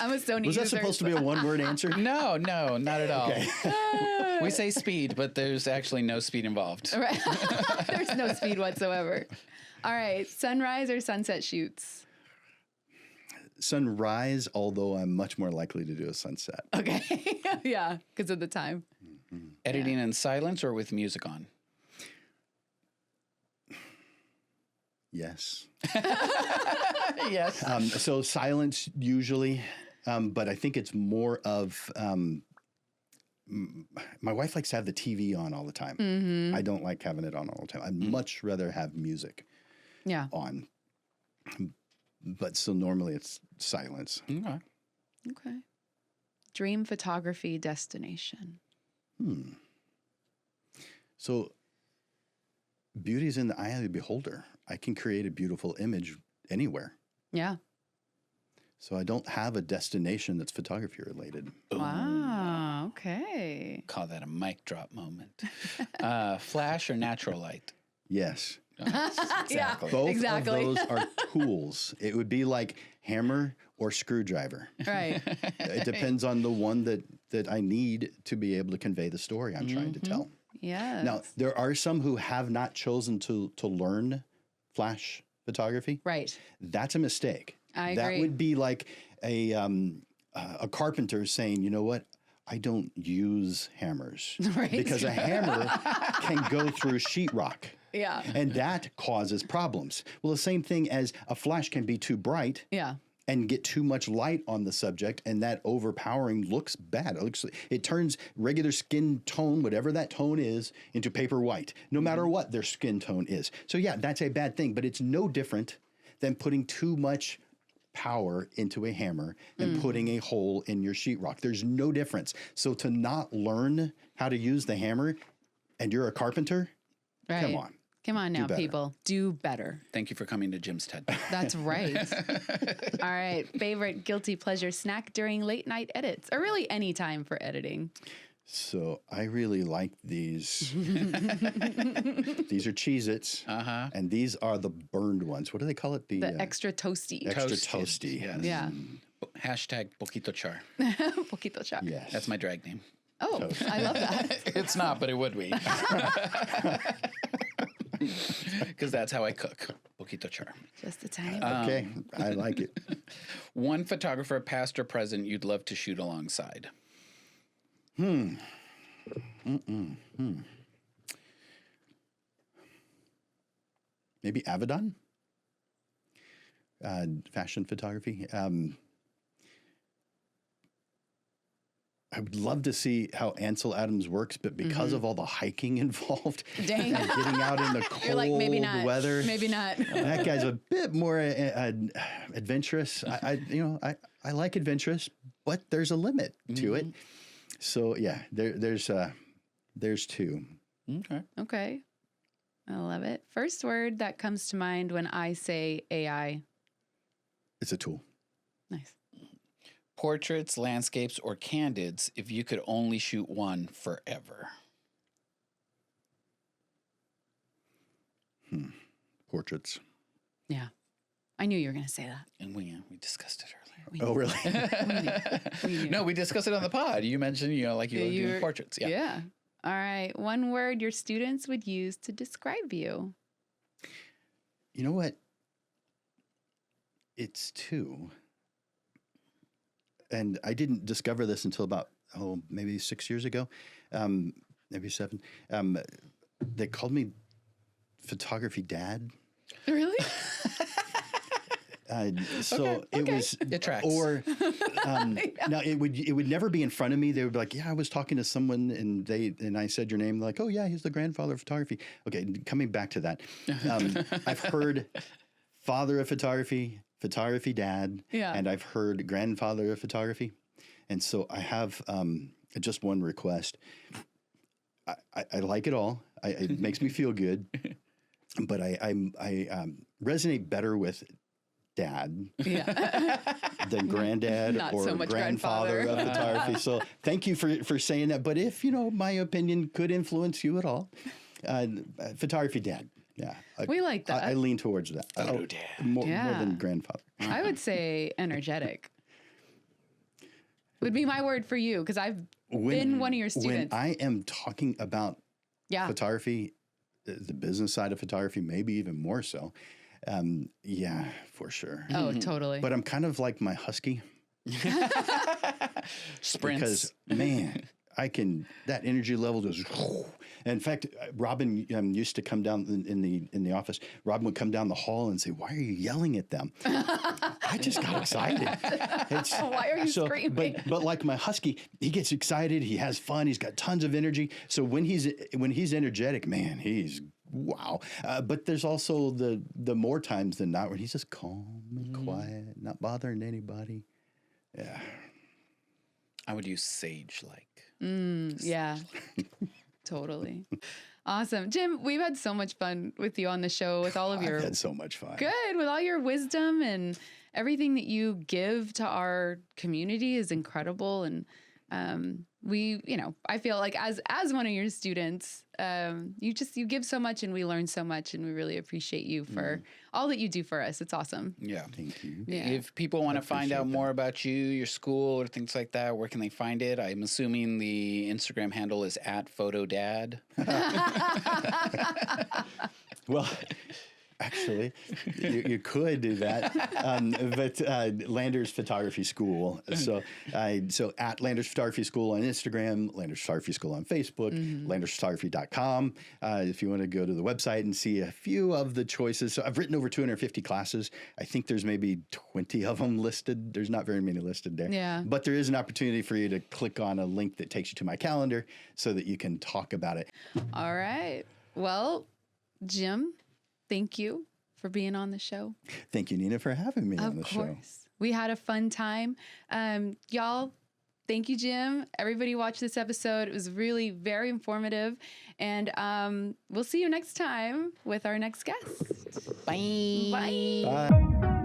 I'm a Sony Was that user, supposed to be a one-word answer? No, not at all. Okay. We say speed, but there's actually no speed involved. Right. There's no speed whatsoever. All right. Sunrise or sunset shoots? Sunrise, although I'm much more likely to do a sunset. Okay. Yeah, because of the time. Mm-hmm. Editing in silence or with music on? Yes. Yes. So silence usually, but I think it's more of my wife likes to have the TV on all the time. Mm-hmm. I don't like having it on all the time. I'd much rather have music Yeah. on. But so normally it's silence. Okay. Okay. Dream photography destination. So beauty is in the eye of the beholder. I can create a beautiful image anywhere. Yeah. So I don't have a destination that's photography related. Wow. Okay. Call that a mic drop moment. Flash or natural light? Yes. Exactly. Both Exactly. of those are tools. It would be like hammer or screwdriver. Right. It depends on the one that I need to be able to convey the story I'm trying to tell. Yes. Now, there are some who have not chosen to learn flash photography. Right. That's a mistake. I That agree. would be like a carpenter saying, you know what? I don't use hammers. Right. Because a hammer can go through sheetrock. Yeah. And that causes problems. Well, the same thing as a flash can be too bright Yeah. and get too much light on the subject, and that overpowering looks bad. It turns regular skin tone, whatever that tone is, into paper white, no matter what their skin tone is. So yeah, that's a bad thing, but it's no different than putting too much power into a hammer and putting a hole in your sheetrock. There's no difference. So to not learn how to use the hammer and you're a carpenter, Right. come on. Come on now, better. people. Do better. Thank you for coming to Jim's TED Talk. That's right. All right. Favorite guilty pleasure snack during late night edits, or really any time for editing? So I really like these. These are Cheez-Its, and these are the burned ones. What do they call it? The extra toasty. extra Toasted, toasty. yes. Yeah. Hashtag Poquito Char. Poquito char. Yes. That's my drag name. Oh, I love that. It's not, but it would be. Because that's how I cook. Poquito Char. Just a tiny bit. Okay, I like it. One photographer, past or present, you'd love to shoot alongside. Maybe Avedon? Fashion photography. I would love to see how Ansel Adams works, but because of all the hiking involved, Dang. and getting out in the cold You're like, maybe not. weather, Maybe not. that guy's a bit more adventurous. I like adventurous, but there's a limit to it. So yeah, there's two. Okay. Okay. I love it. First word that comes to mind when I say AI. It's a tool. Nice. Portraits, landscapes, or candids if you could only shoot one forever. Portraits. Yeah. I knew you were going to say that. And we discussed it earlier. Oh, really? We knew. No, we discussed it on the pod. You mentioned, like you love doing You're- portraits. Yeah. Yeah. All right. One word your students would use to describe you. You know what? It's two. And I didn't discover this until about, maybe 6 years ago, maybe 7. They called me photography dad. Really? So it was, It tracks. or now it would never be in front of me. They would be like, yeah, I was talking to someone and I said your name. They're like, oh yeah, he's the grandfather of photography. Okay, coming back to that, I've heard father of photography, photography dad, Yeah. and I've heard grandfather of photography, and so I have just one request. I like it all. It makes me feel good, but I resonate better with dad Yeah. than granddad Not or so much grandfather grandfather. of photography. So thank you for saying that. But if my opinion could influence you at all, photography dad. Yeah, We like that. I lean towards that. Photo dad. More Yeah. than grandfather. I would say energetic. Would be my word for you because I've been one of your students. When I am talking about Yeah. photography, the business side of photography, maybe even more so. Yeah, for sure. Oh, totally. But I'm kind of like my husky Sprints. because, man, that energy level goes. And in fact, Robin used to come down in the office. Robin would come down the hall and say, "Why are you yelling at them?" I just got excited. Why are you screaming? But like my husky, he gets excited. He has fun. He's got tons of energy. So when he's energetic, man, he's wow. But there's also the more times than not where he's just calm and quiet, not bothering anybody. Yeah. I would use sage-like. Yeah, totally. Awesome. Jim, we've had so much fun with you on the show with all of your... I've had so much fun. Good. With all your wisdom and everything that you give to our community is incredible. And I feel like as one of your students, you give so much and we learn so much, and we really appreciate you for all that you do for us. It's awesome. Yeah. Thank you. Yeah. If people want to find out more about you, your school, or things like that, where can they find it? I'm assuming the Instagram handle is @photodad. Well, actually, you could do that, but Landers Photography School. So at Landers Photography School on Instagram, Landers Photography School on Facebook, landersphotography.com. If you want to go to the website and see a few of the choices. So I've written over 250 classes. I think there's maybe 20 of them listed. There's not very many listed there. Yeah. But there is an opportunity for you to click on a link that takes you to my calendar so that you can talk about it. All right. Well, Jim, thank you for being on the show. Thank you, Nina, for having me on the show. Of course. We had a fun time. Y'all, thank you, Jim. Everybody watch this episode. It was really very informative. And we'll see you next time with our next guest. Bye. Bye. Bye.